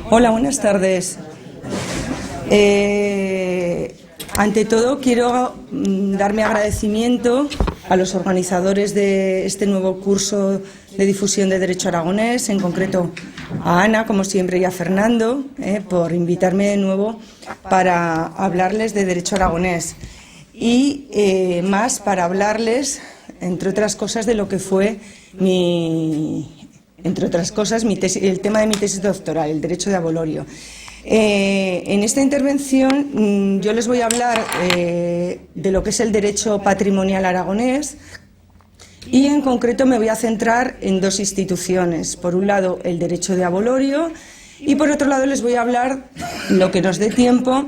Hola, buenas tardes. Ante todo, quiero dar mi agradecimiento a los organizadores de este nuevo curso de difusión de Derecho Aragonés, en concreto a Ana, como siempre, y a Fernando, por invitarme de nuevo para hablarles de Derecho Aragonés y más para hablarles, entre otras cosas, de lo que fue el tema de mi tesis doctoral, el derecho de abolorio. En esta intervención yo les voy a hablar de lo que es el derecho patrimonial aragonés y en concreto me voy a centrar en dos instituciones. Por un lado, el derecho de abolorio y por otro lado les voy a hablar, lo que nos dé tiempo,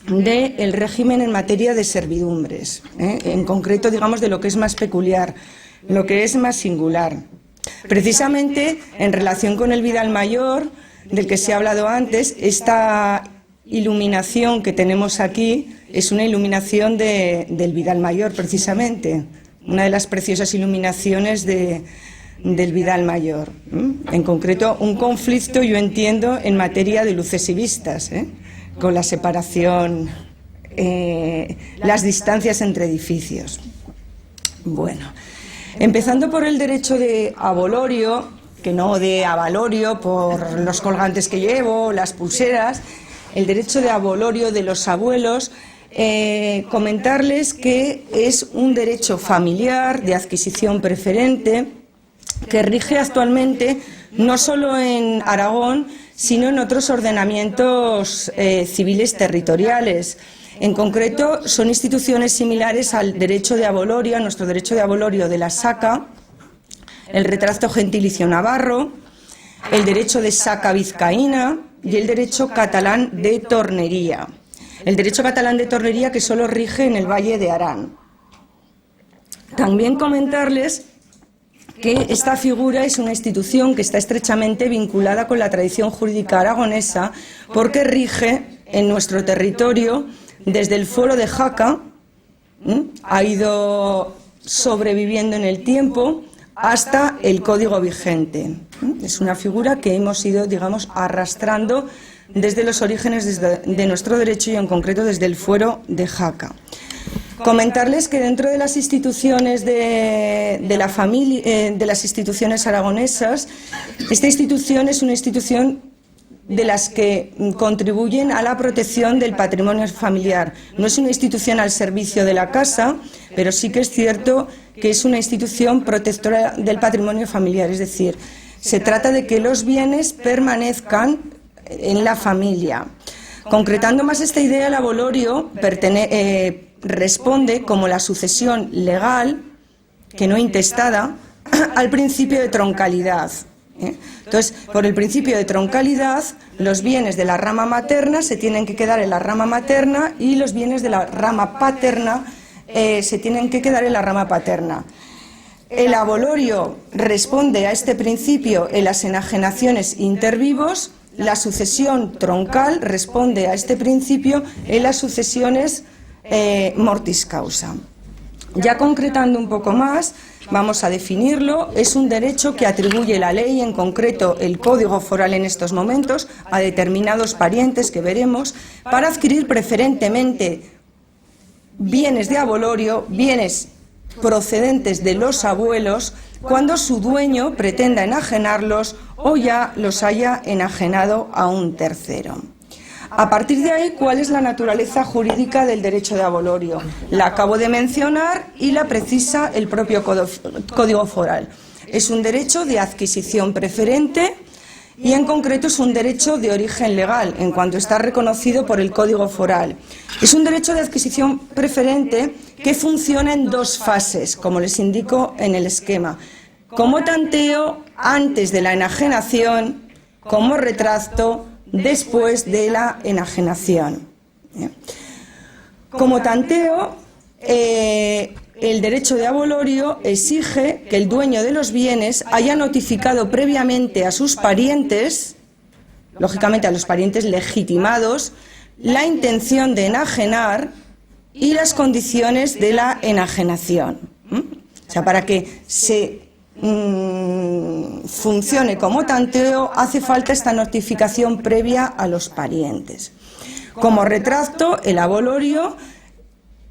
del régimen en materia de servidumbres. En concreto, digamos, de lo que es más peculiar, lo que es más singular. Precisamente en relación con el Vidal Mayor, del que se ha hablado antes, esta iluminación que tenemos aquí es una iluminación del Vidal Mayor, precisamente, una de las preciosas iluminaciones del Vidal Mayor. En concreto, un conflicto, yo entiendo, en materia de luces y vistas, con la separación, las distancias entre edificios. Bueno, empezando por el derecho de abolorio, que no de avalorio por los colgantes que llevo, las pulseras, el derecho de abolorio de los abuelos, comentarles que es un derecho familiar de adquisición preferente que rige actualmente no solo en Aragón, sino en otros ordenamientos civiles territoriales. En concreto, son instituciones similares al derecho de abolorio, a nuestro derecho de abolorio de la Saca, el retracto gentilicio navarro, el derecho de Saca vizcaína y el derecho catalán de tornería. El derecho catalán de tornería que solo rige en el Valle de Arán. También comentarles que esta figura es una institución que está estrechamente vinculada con la tradición jurídica aragonesa porque rige en nuestro territorio desde el fuero de Jaca, ha ido sobreviviendo en el tiempo hasta el código vigente. Es una figura que hemos ido, digamos, arrastrando desde los orígenes de nuestro derecho y en concreto desde el fuero de Jaca. Comentarles que dentro de las instituciones de la familia, de las instituciones aragonesas, esta institución es una institución de las que contribuyen a la protección del patrimonio familiar. No es una institución al servicio de la casa, pero sí que es cierto que es una institución protectora del patrimonio familiar, es decir, se trata de que los bienes permanezcan en la familia. Concretando más esta idea, el abolorio responde como la sucesión legal, que no intestada, al principio de troncalidad. Entonces, por el principio de troncalidad, los bienes de la rama materna se tienen que quedar en la rama materna y los bienes de la rama paterna se tienen que quedar en la rama paterna. El abolorio responde a este principio en las enajenaciones intervivos, la sucesión troncal responde a este principio en las sucesiones mortis causa. Ya concretando un poco más, vamos a definirlo. Es un derecho que atribuye la ley, en concreto el Código Foral en estos momentos, a determinados parientes que veremos, para adquirir preferentemente bienes de abolorio, bienes procedentes de los abuelos, cuando su dueño pretenda enajenarlos o ya los haya enajenado a un tercero. A partir de ahí, ¿cuál es la naturaleza jurídica del derecho de abolorio? La acabo de mencionar y la precisa el propio Código Foral. Es un derecho de adquisición preferente y en concreto es un derecho de origen legal, en cuanto está reconocido por el Código Foral. Es un derecho de adquisición preferente que funciona en dos fases, como les indico en el esquema. Como tanteo antes de la enajenación, como retracto después de la enajenación. Como tanteo, el derecho de abolorio exige que el dueño de los bienes haya notificado previamente a sus parientes, lógicamente a los parientes legitimados, la intención de enajenar y las condiciones de la enajenación. O sea, para que se funcione como tanteo, hace falta esta notificación previa a los parientes. Como retracto, el abolorio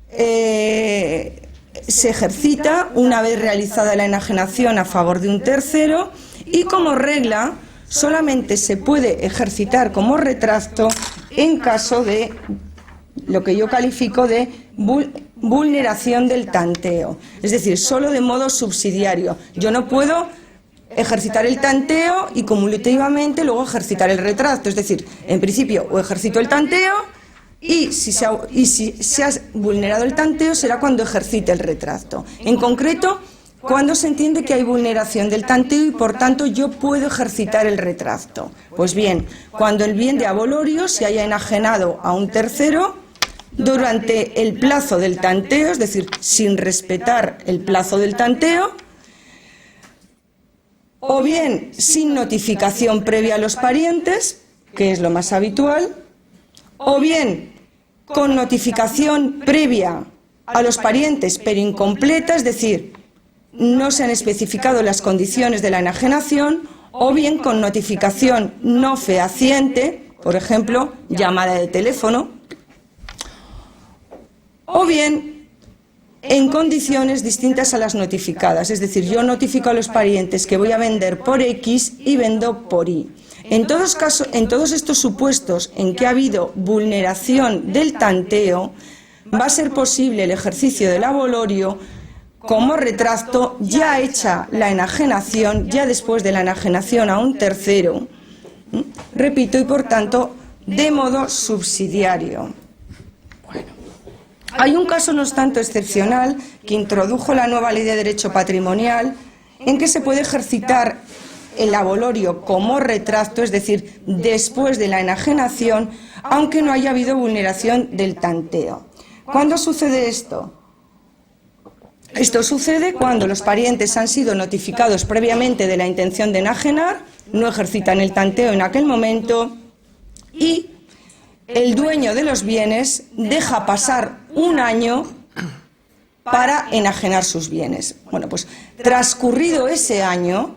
se ejercita una vez realizada la enajenación a favor de un tercero y como regla solamente se puede ejercitar como retracto en caso de lo que yo califico de vulneración del tanteo, es decir, solo de modo subsidiario. Yo no puedo ejercitar el tanteo y cumulativamente luego ejercitar el retracto, es decir, en principio o ejercito el tanteo y si se ha vulnerado el tanteo será cuando ejercite el retracto. En concreto, cuando se entiende que hay vulneración del tanteo y por tanto yo puedo ejercitar el retracto. Pues bien, cuando el bien de abolorio se haya enajenado a un tercero durante el plazo del tanteo, es decir, sin respetar el plazo del tanteo, o bien sin notificación previa a los parientes, que es lo más habitual, o bien con notificación previa a los parientes pero incompleta, es decir, no se han especificado las condiciones de la enajenación, o bien con notificación no fehaciente, por ejemplo, llamada de teléfono, o bien en condiciones distintas a las notificadas, es decir, yo notifico a los parientes que voy a vender por X y vendo por Y. En todos estos supuestos en que ha habido vulneración del tanteo, va a ser posible el ejercicio del abolorio como retracto ya hecha la enajenación, ya después de la enajenación a un tercero, repito, y por tanto de modo subsidiario. Hay un caso, no obstante, excepcional que introdujo la nueva Ley de Derecho Patrimonial en que se puede ejercitar el abolorio como retracto, es decir, después de la enajenación, aunque no haya habido vulneración del tanteo. ¿Cuándo sucede esto? Esto sucede cuando los parientes han sido notificados previamente de la intención de enajenar, no ejercitan el tanteo en aquel momento y el dueño de los bienes deja pasar un año para enajenar sus bienes. Bueno, pues transcurrido ese año,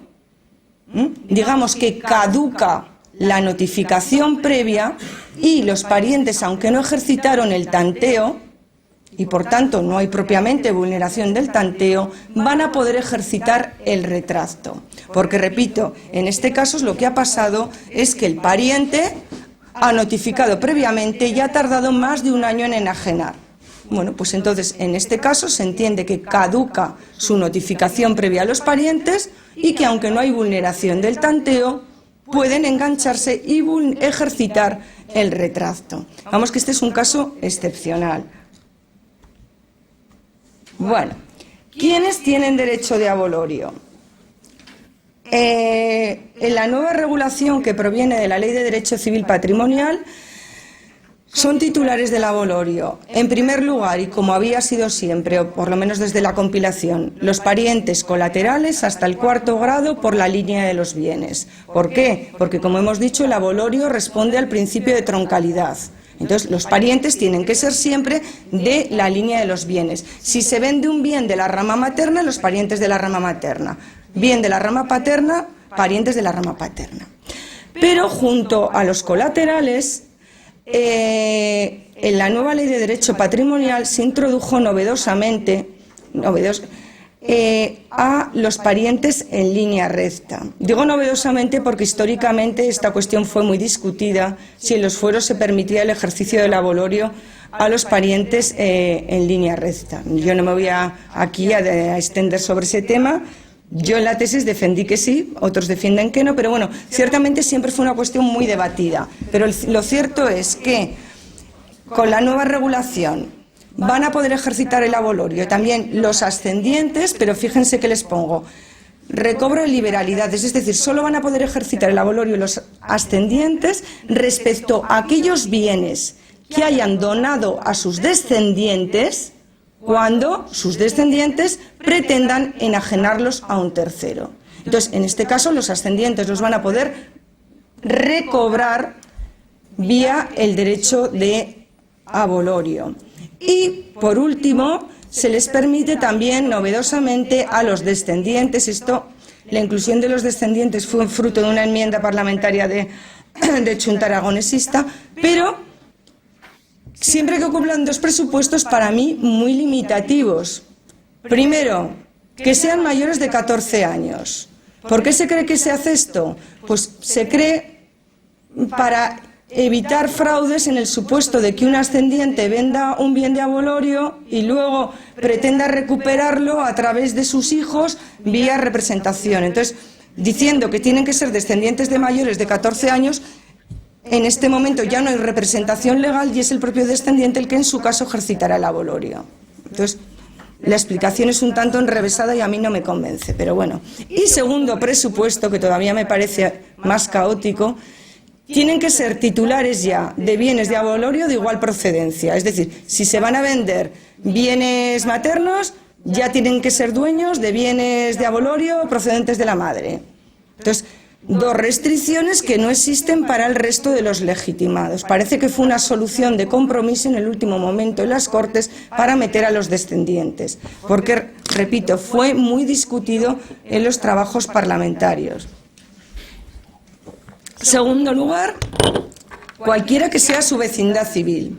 digamos que caduca la notificación previa y los parientes, aunque no ejercitaron el tanteo, y por tanto no hay propiamente vulneración del tanteo, van a poder ejercitar el retracto. Porque, repito, en este caso lo que ha pasado es que el pariente ha notificado previamente y ha tardado más de un año en enajenar. Bueno, pues entonces en este caso se entiende que caduca su notificación previa a los parientes y que aunque no hay vulneración del tanteo, pueden engancharse y ejercitar el retracto. Vamos, que este es un caso excepcional. Bueno, ¿quiénes tienen derecho de abolorio? En la nueva regulación que proviene de la Ley de Derecho Civil Patrimonial son titulares del abolorio. En primer lugar, y como había sido siempre, o por lo menos desde la compilación, los parientes colaterales hasta el cuarto grado por la línea de los bienes. ¿Por qué? Porque, como hemos dicho, el abolorio responde al principio de troncalidad. Entonces, los parientes tienen que ser siempre de la línea de los bienes. Si se vende un bien de la rama materna, los parientes de la rama materna. Bien de la rama paterna, parientes de la rama paterna. Pero junto a los colaterales, en la nueva Ley de Derecho Patrimonial se introdujo novedosamente a los parientes en línea recta. Digo novedosamente porque históricamente esta cuestión fue muy discutida, si en los fueros se permitía el ejercicio del abolorio a los parientes en línea recta. Yo no me voy aquí a extender sobre ese tema. Yo en la tesis defendí que sí, otros defienden que no, pero bueno, ciertamente siempre fue una cuestión muy debatida. Pero lo cierto es que con la nueva regulación van a poder ejercitar el abolorio también los ascendientes, pero fíjense que les pongo recobro de liberalidades, es decir, solo van a poder ejercitar el abolorio los ascendientes respecto a aquellos bienes que hayan donado a sus descendientes cuando sus descendientes pretendan enajenarlos a un tercero. Entonces, en este caso, los ascendientes los van a poder recobrar vía el derecho de abolorio. Y, por último, se les permite también, novedosamente, a los descendientes, esto La inclusión de los descendientes fue fruto de una enmienda parlamentaria de Chunta Aragonesista, pero siempre que cumplan dos presupuestos para mí muy limitativos. Primero, que sean mayores de 14 años. ¿Por qué se cree que se hace esto? Pues se cree para evitar fraudes en el supuesto de que un ascendiente venda un bien de abolorio y luego pretenda recuperarlo a través de sus hijos vía representación. Entonces, diciendo que tienen que ser descendientes de mayores de 14 años, en este momento ya no hay representación legal y es el propio descendiente el que en su caso ejercitará el abolorio. Entonces, la explicación es un tanto enrevesada y a mí no me convence, pero bueno. Y segundo presupuesto, que todavía me parece más caótico, tienen que ser titulares ya de bienes de abolorio de igual procedencia. Es decir, si se van a vender bienes maternos, ya tienen que ser dueños de bienes de abolorio procedentes de la madre. Entonces, dos restricciones que no existen para el resto de los legitimados. Parece que fue una solución de compromiso en el último momento en las Cortes para meter a los descendientes, porque, repito, fue muy discutido en los trabajos parlamentarios. Segundo lugar, cualquiera que sea su vecindad civil.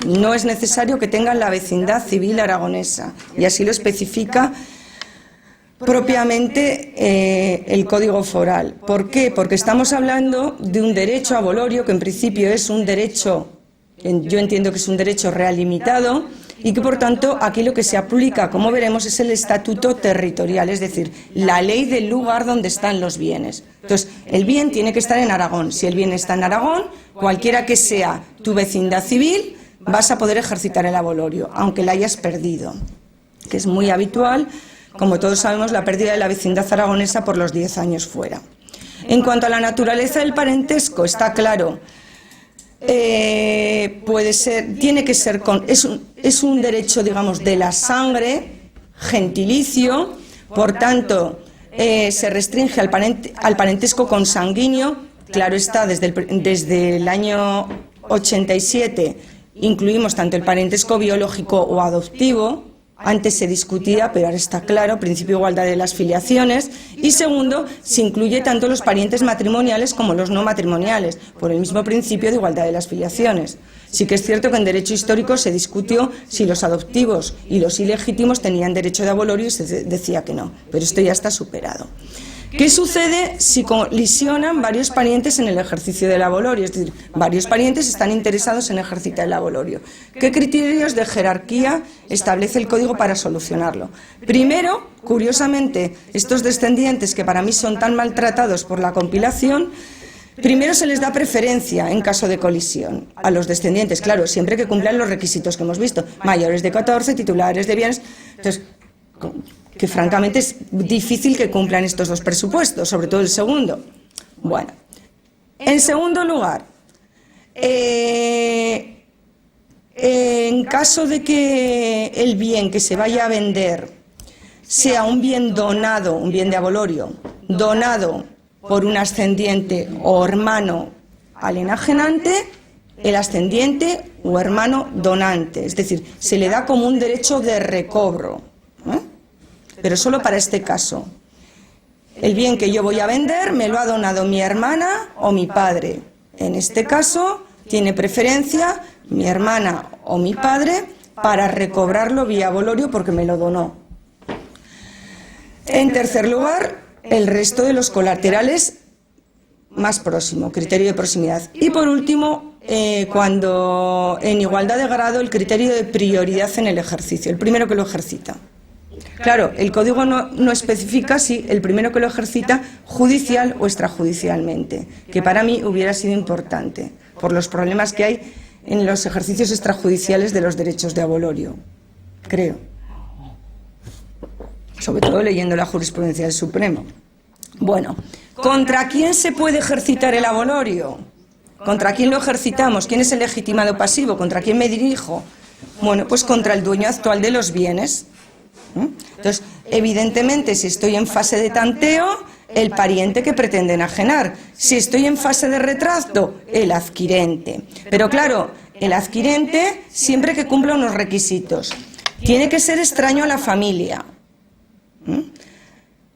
No es necesario que tengan la vecindad civil aragonesa, y así lo especifica propiamente el Código Foral. ¿Por qué? Porque estamos hablando de un derecho abolorio que en principio es un derecho, yo entiendo que es un derecho real limitado, y que por tanto aquí lo que se aplica, como veremos, es el estatuto territorial, es decir, la ley del lugar donde están los bienes. Entonces, el bien tiene que estar en Aragón. Si el bien está en Aragón, cualquiera que sea tu vecindad civil, vas a poder ejercitar el abolorio, aunque la hayas perdido, que es muy habitual. Como todos sabemos, la pérdida de la vecindad aragonesa por los 10 años fuera. En cuanto a la naturaleza del parentesco, está claro, puede ser, tiene que ser es un derecho, digamos, de la sangre, gentilicio, por tanto, se restringe al parentesco consanguíneo. Claro está, desde el año 87 incluimos tanto el parentesco biológico o adoptivo. Antes se discutía, pero ahora está claro, principio de igualdad de las filiaciones. Y segundo, se incluye tanto los parientes matrimoniales como los no matrimoniales, por el mismo principio de igualdad de las filiaciones. Sí que es cierto que en derecho histórico se discutió si los adoptivos y los ilegítimos tenían derecho de abolorio y se decía que no, pero esto ya está superado. ¿Qué sucede si colisionan varios parientes en el ejercicio del abolorio? Es decir, varios parientes están interesados en ejercitar el abolorio. ¿Qué criterios de jerarquía establece el Código para solucionarlo? Primero, curiosamente, estos descendientes que para mí son tan maltratados por la compilación, primero se les da preferencia en caso de colisión a los descendientes, claro, siempre que cumplan los requisitos que hemos visto, mayores de 14, titulares de bienes. Entonces, que francamente es difícil que cumplan estos dos presupuestos, sobre todo el segundo. Bueno, en segundo lugar, en caso de que el bien que se vaya a vender sea un bien donado, un bien de abolorio, donado por un ascendiente o hermano al enajenante, el ascendiente o hermano donante, es decir, se le da como un derecho de recobro, pero solo para este caso. El bien que yo voy a vender me lo ha donado mi hermana o mi padre. En este caso tiene preferencia mi hermana o mi padre para recobrarlo vía abolorio porque me lo donó. En tercer lugar, el resto de los colaterales más próximo, criterio de proximidad. Y por último, cuando en igualdad de grado, el criterio de prioridad en el ejercicio, el primero que lo ejercita. Claro, el Código no especifica si el primero que lo ejercita judicial o extrajudicialmente, que para mí hubiera sido importante, por los problemas que hay en los ejercicios extrajudiciales de los derechos de abolorio, creo. Sobre todo leyendo la jurisprudencia del Supremo. Bueno, ¿contra quién se puede ejercitar el abolorio? ¿Contra quién lo ejercitamos? ¿Quién es el legitimado pasivo? ¿Contra quién me dirijo? Bueno, pues contra el dueño actual de los bienes. Entonces, evidentemente, si estoy en fase de tanteo, el pariente que pretende enajenar. Si estoy en fase de retracto, el adquirente. Pero claro, el adquirente, siempre que cumpla unos requisitos, tiene que ser extraño a la familia.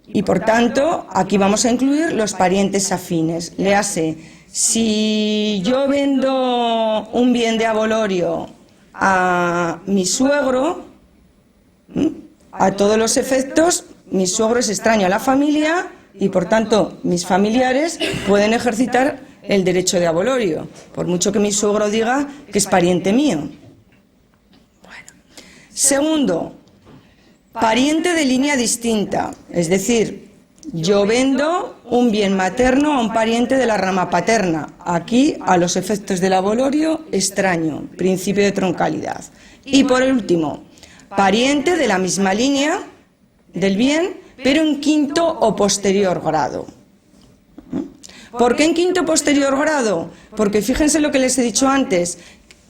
Y por tanto, aquí vamos a incluir los parientes afines. Léase, si yo vendo un bien de abolorio a mi suegro, a todos los efectos, mi suegro es extraño a la familia y por tanto mis familiares pueden ejercitar el derecho de abolorio, por mucho que mi suegro diga que es pariente mío. Bueno. Segundo, pariente de línea distinta, es decir, yo vendo un bien materno a un pariente de la rama paterna. Aquí, a los efectos del abolorio, extraño, principio de troncalidad. Y por último, pariente de la misma línea del bien, pero en quinto o posterior grado. ¿Por qué en quinto o posterior grado? Porque fíjense lo que les he dicho antes.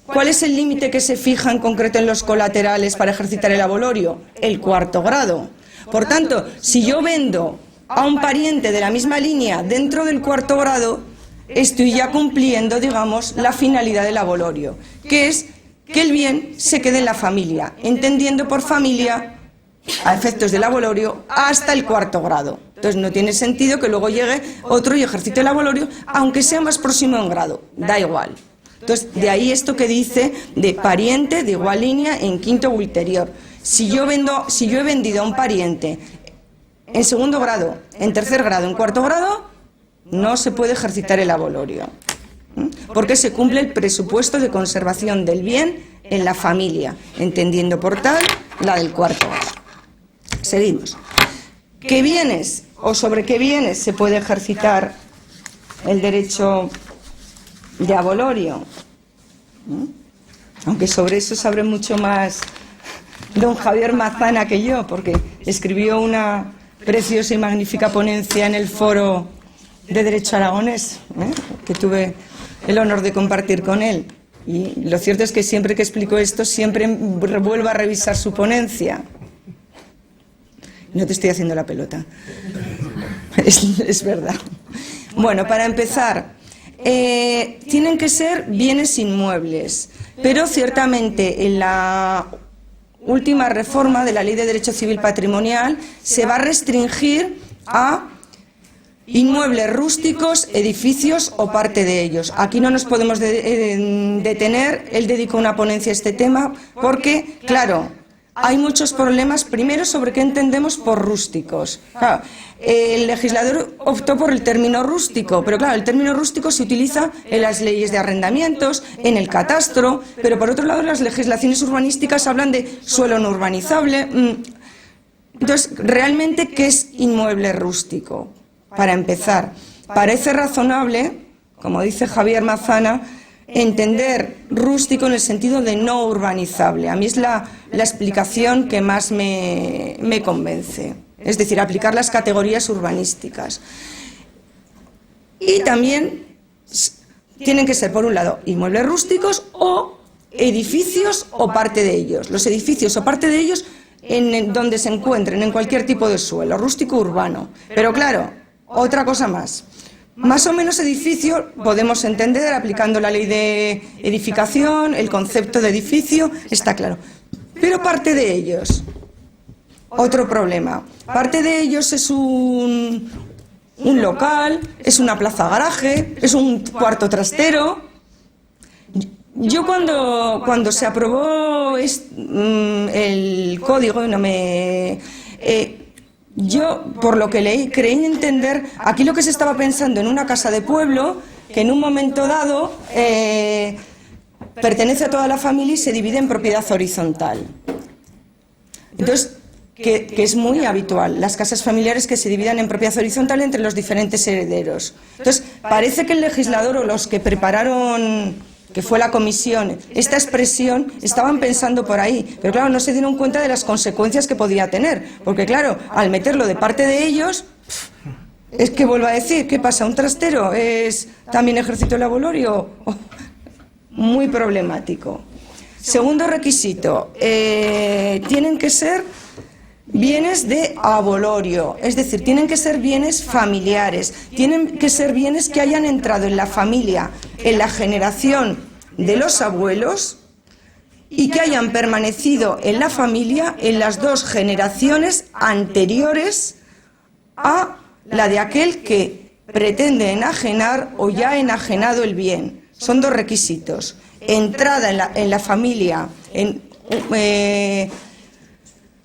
¿Cuál es el límite que se fija en concreto en los colaterales para ejercitar el abolorio? El cuarto grado. Por tanto, si yo vendo a un pariente de la misma línea dentro del cuarto grado, estoy ya cumpliendo, digamos, la finalidad del abolorio, que es que el bien se quede en la familia, entendiendo por familia, a efectos del abolorio, hasta el cuarto grado. Entonces no tiene sentido que luego llegue otro y ejercite el abolorio, aunque sea más próximo en grado, da igual. Entonces, de ahí esto que dice de pariente de igual línea en quinto o ulterior. Si yo he vendido a un pariente en segundo grado, en tercer grado, en cuarto grado, no se puede ejercitar el abolorio, porque se cumple el presupuesto de conservación del bien en la familia, entendiendo por tal la del cuarto grado. Seguimos. ¿Qué bienes o sobre qué bienes se puede ejercitar el derecho de abolorio? Aunque sobre eso sabe mucho más don Javier Mazana que yo, porque escribió una preciosa y magnífica ponencia en el Foro de Derecho Aragonés, que tuve el honor de compartir con él. Y lo cierto es que siempre que explico esto, siempre vuelvo a revisar su ponencia. No te estoy haciendo la pelota. Es verdad. Bueno, para empezar, tienen que ser bienes inmuebles, pero ciertamente en la última reforma de la Ley de Derecho Civil Patrimonial se va a restringir a inmuebles rústicos, edificios o parte de ellos. Aquí no nos podemos detener, él dedicó una ponencia a este tema porque, claro, hay muchos problemas, primero sobre qué entendemos por rústicos. Claro, el legislador optó por el término rústico, pero claro, el término rústico se utiliza en las leyes de arrendamientos, en el catastro, pero por otro lado las legislaciones urbanísticas hablan de suelo no urbanizable. Entonces, ¿realmente qué es inmueble rústico? Para empezar, parece razonable, como dice Javier Mazana, entender rústico en el sentido de no urbanizable. A mí es la explicación que más me convence. Es decir, aplicar las categorías urbanísticas. Y también tienen que ser, por un lado, inmuebles rústicos o edificios o parte de ellos. Los edificios o parte de ellos en donde se encuentren, en cualquier tipo de suelo, rústico urbano. Pero claro, otra cosa más. Más o menos edificio podemos entender aplicando la ley de edificación, el concepto de edificio, está claro. Pero parte de ellos, otro problema. Parte de ellos es un local, es una plaza garaje, es un cuarto trastero. Yo cuando se aprobó el código, yo, por lo que leí, creí entender, aquí lo que se estaba pensando en una casa de pueblo, que en un momento dado pertenece a toda la familia y se divide en propiedad horizontal. Entonces, que es muy habitual, las casas familiares que se dividan en propiedad horizontal entre los diferentes herederos. Entonces, parece que el legislador o los que prepararon, que fue la comisión, esta expresión, estaban pensando por ahí, pero claro, no se dieron cuenta de las consecuencias que podía tener, porque claro, al meterlo de parte de ellos, es que vuelvo a decir, ¿qué pasa? ¿Un trastero es también ejército del abolorio? Muy problemático. Segundo requisito, tienen que ser bienes de abolorio, es decir, tienen que ser bienes familiares, tienen que ser bienes que hayan entrado en la familia, en la generación de los abuelos y que hayan permanecido en la familia en las dos generaciones anteriores a la de aquel que pretende enajenar o ya ha enajenado el bien. Son dos requisitos: entrada en la familia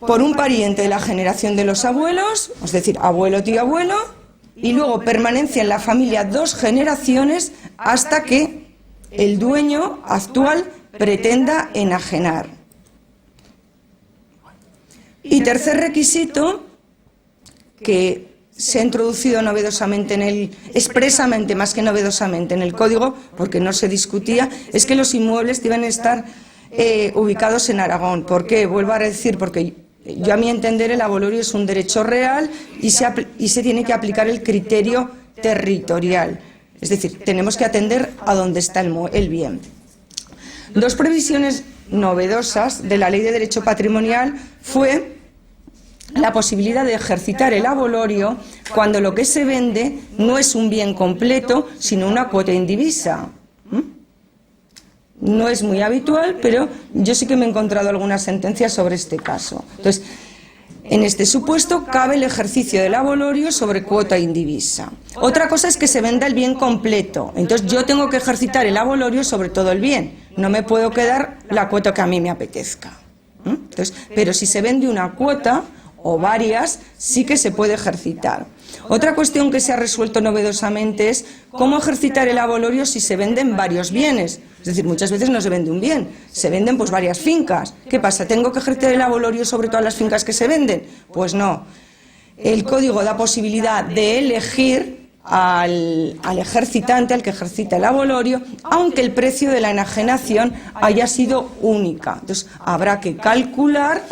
por un pariente de la generación de los abuelos, es decir, abuelo, tío, abuelo, y luego permanencia en la familia 2 generaciones hasta que el dueño actual pretenda enajenar. Y tercer requisito, que se ha introducido novedosamente expresamente más que novedosamente en el código, porque no se discutía, es que los inmuebles deben estar ubicados en Aragón. ¿Por qué? Vuelvo a decir, porque yo, a mi entender, el abolorio es un derecho real y se tiene que aplicar el criterio territorial. Es decir, tenemos que atender a dónde está el bien. 2 previsiones novedosas de la Ley de Derecho Patrimonial fue la posibilidad de ejercitar el abolorio cuando lo que se vende no es un bien completo, sino una cuota indivisa. No es muy habitual, pero yo sí que me he encontrado algunas sentencias sobre este caso. Entonces, en este supuesto cabe el ejercicio del abolorio sobre cuota indivisa. Otra cosa es que se venda el bien completo. Entonces yo tengo que ejercitar el abolorio sobre todo el bien. No me puedo quedar la cuota que a mí me apetezca. Entonces, pero si se vende una cuota o varias, sí que se puede ejercitar. Otra cuestión que se ha resuelto novedosamente es cómo ejercitar el abolorio si se venden varios bienes. Es decir, muchas veces no se vende un bien, se venden pues varias fincas. ¿Qué pasa? ¿Tengo que ejercitar el abolorio sobre todas las fincas que se venden? Pues no. El código da posibilidad de elegir al ejercitante, al que ejercita el abolorio, aunque el precio de la enajenación haya sido única. Entonces, habrá que calcular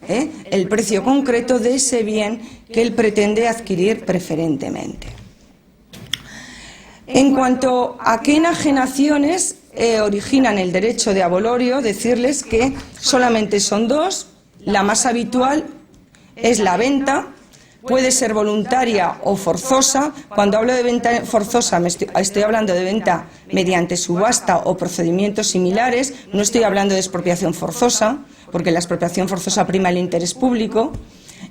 el precio concreto de ese bien que él pretende adquirir preferentemente. En cuanto a qué enajenaciones originan el derecho de abolorio, decirles que solamente son 2. La más habitual es la venta. Puede ser voluntaria o forzosa. Cuando hablo de venta forzosa estoy hablando de venta mediante subasta o procedimientos similares. No estoy hablando de expropiación forzosa, porque la expropiación forzosa prima el interés público.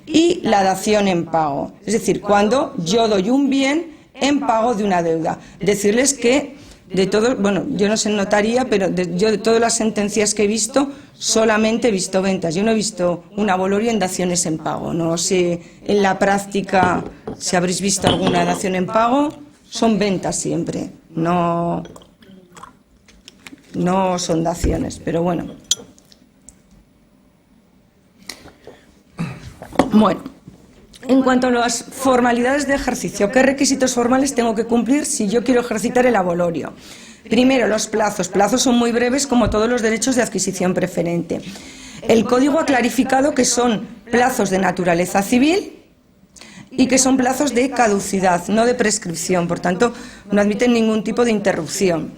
Y la dación en pago, es decir, cuando yo doy un bien en pago de una deuda. Decirles que de todo, bueno, yo no sé en notaría, pero yo de todas las sentencias que he visto, solamente he visto ventas. Yo no he visto un abolorio en daciones en pago. No sé en la práctica si habréis visto alguna dación en pago. Son ventas siempre, no son daciones, pero bueno. Bueno, en cuanto a las formalidades de ejercicio, ¿qué requisitos formales tengo que cumplir si yo quiero ejercitar el abolorio? Primero, los plazos. Plazos son muy breves, como todos los derechos de adquisición preferente. El Código ha clarificado que son plazos de naturaleza civil y que son plazos de caducidad, no de prescripción. Por tanto, no admiten ningún tipo de interrupción.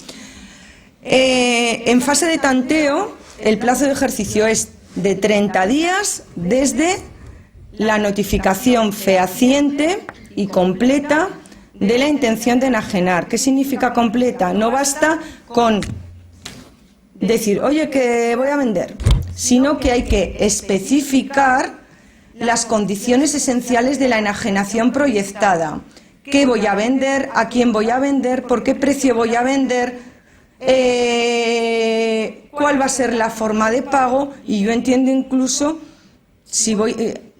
En fase de tanteo, el plazo de ejercicio es de 30 días desde la notificación fehaciente y completa de la intención de enajenar. ¿Qué significa completa? No basta con decir, oye, que voy a vender, sino que hay que especificar las condiciones esenciales de la enajenación proyectada. ¿Qué voy a vender? ¿A quién voy a vender? ¿Por qué precio voy a vender? ¿Cuál va a ser la forma de pago? Y yo entiendo incluso si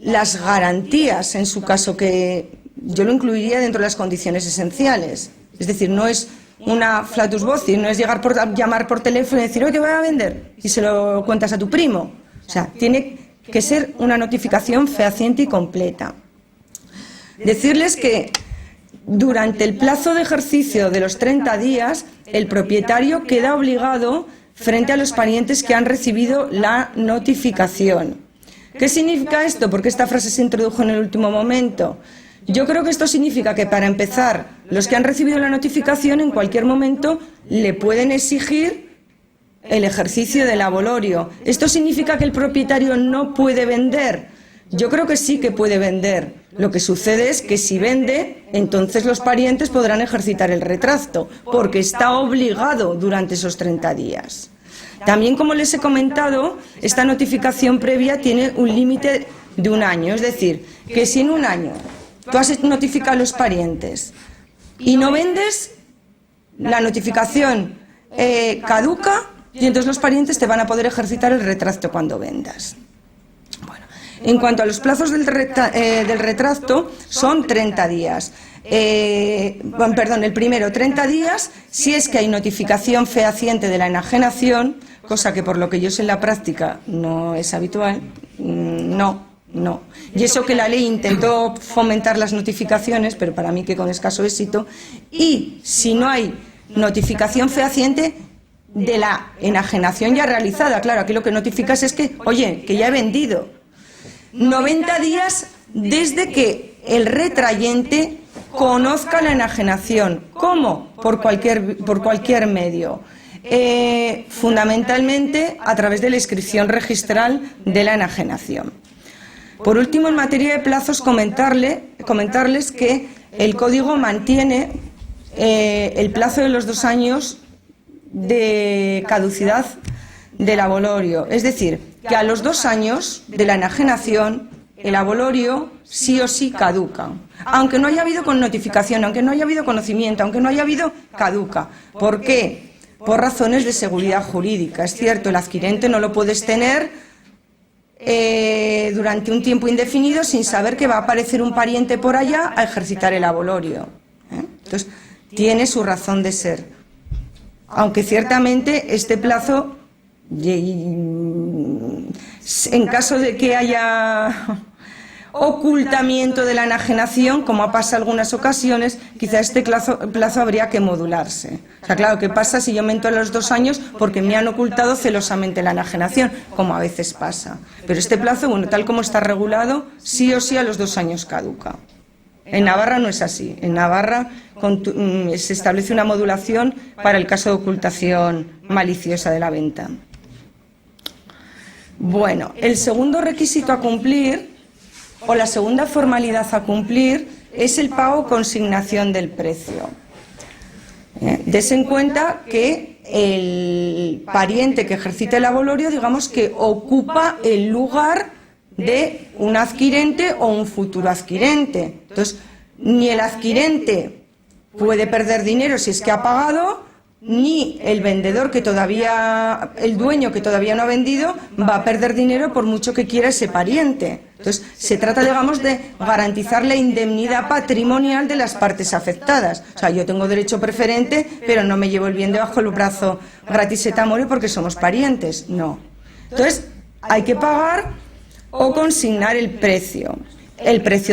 las garantías, en su caso, que yo lo incluiría dentro de las condiciones esenciales. Es decir, no es una flatus vocis, no es llamar por teléfono y decir, oye, te voy a vender, y se lo cuentas a tu primo. O sea, tiene que ser una notificación fehaciente y completa. Decirles que durante el plazo de ejercicio de los 30 días, el propietario queda obligado frente a los parientes que han recibido la notificación. ¿Qué significa esto? Porque esta frase se introdujo en el último momento. Yo creo que esto significa que, para empezar, los que han recibido la notificación en cualquier momento le pueden exigir el ejercicio del abolorio. ¿Esto significa que el propietario no puede vender? Yo creo que sí que puede vender. Lo que sucede es que si vende, entonces los parientes podrán ejercitar el retracto, porque está obligado durante esos 30 días. También, como les he comentado, esta notificación previa tiene un límite de 1 año, es decir, que si en 1 año tú has notificado a los parientes y no vendes, la notificación caduca y entonces los parientes te van a poder ejercitar el retracto cuando vendas. Bueno, en cuanto a los plazos del retracto, son 30 días. El primero 30 días si es que hay notificación fehaciente de la enajenación, cosa que por lo que yo sé en la práctica no es habitual. No. Y eso que la ley intentó fomentar las notificaciones, pero para mí que con escaso éxito. Y si no hay notificación fehaciente de la enajenación ya realizada, claro, aquí lo que notificas es que, oye, que ya he vendido. 90 días desde que el retrayente conozca la enajenación. ¿Cómo? Por cualquier medio. Fundamentalmente a través de la inscripción registral de la enajenación. Por último, en materia de plazos, comentarles que el Código mantiene el plazo de los 2 años de caducidad del abolorio. Es decir, que a los 2 años de la enajenación, el abolorio sí o sí caduca. Aunque no haya habido con notificación, aunque no haya habido conocimiento, aunque no haya habido, caduca. ¿Por qué? Por razones de seguridad jurídica. Es cierto, el adquirente no lo puedes tener durante un tiempo indefinido sin saber que va a aparecer un pariente por allá a ejercitar el abolorio. Entonces, tiene su razón de ser. Aunque ciertamente este plazo, en caso de que haya ocultamiento de la enajenación, como ha pasado en algunas ocasiones, quizá este plazo habría que modularse. O sea, claro, ¿qué pasa si yo aumento a los 2 años porque me han ocultado celosamente la enajenación? Como a veces pasa. Pero este plazo, bueno, tal como está regulado, sí o sí a los 2 años caduca. En Navarra no es así. En Navarra se establece una modulación para el caso de ocultación maliciosa de la venta. Bueno, el segundo requisito a cumplir, o la segunda formalidad a cumplir, es el pago o consignación del precio. Dese en cuenta que el pariente que ejercita el abolorio, digamos que ocupa el lugar de un adquirente o un futuro adquirente. Entonces, ni el adquirente puede perder dinero si es que ha pagado, ni el vendedor el dueño que todavía no ha vendido va a perder dinero por mucho que quiera ese pariente. Entonces, se trata, digamos, de garantizar la indemnidad patrimonial de las partes afectadas. O sea, yo tengo derecho preferente, pero no me llevo el bien debajo del brazo gratis et amore porque somos parientes. No. Entonces, hay que pagar o consignar el precio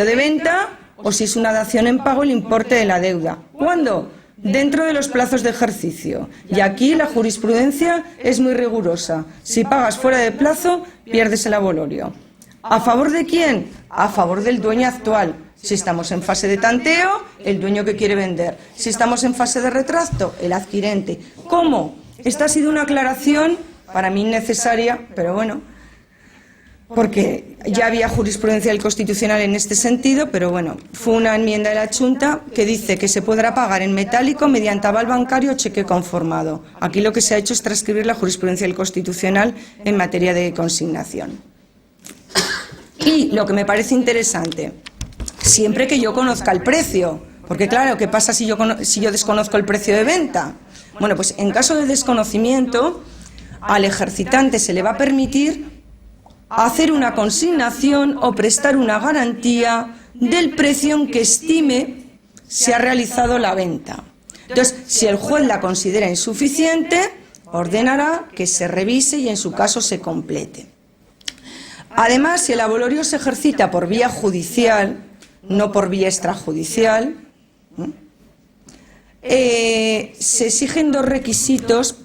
de venta, o si es una dación en pago, el importe de la deuda. ¿Cuándo? Dentro de los plazos de ejercicio. Y aquí la jurisprudencia es muy rigurosa. Si pagas fuera de plazo, pierdes el abolorio. ¿A favor de quién? A favor del dueño actual. Si estamos en fase de tanteo, el dueño que quiere vender. Si estamos en fase de retracto, el adquirente. ¿Cómo? Esta ha sido una aclaración, para mí innecesaria, pero bueno, porque ya había jurisprudencia del Constitucional en este sentido, pero bueno, fue una enmienda de la Junta que dice que se podrá pagar en metálico mediante aval bancario o cheque conformado. Aquí lo que se ha hecho es transcribir la jurisprudencia del Constitucional en materia de consignación. Y lo que me parece interesante, siempre que yo conozca el precio, porque claro, ¿qué pasa si yo desconozco el precio de venta? Bueno, pues en caso de desconocimiento, al ejercitante se le va a permitir hacer una consignación o prestar una garantía del precio en que estime se ha realizado la venta. Entonces, si el juez la considera insuficiente, ordenará que se revise y en su caso se complete. Además, si el abolorio se ejercita por vía judicial, no por vía extrajudicial, se exigen dos requisitos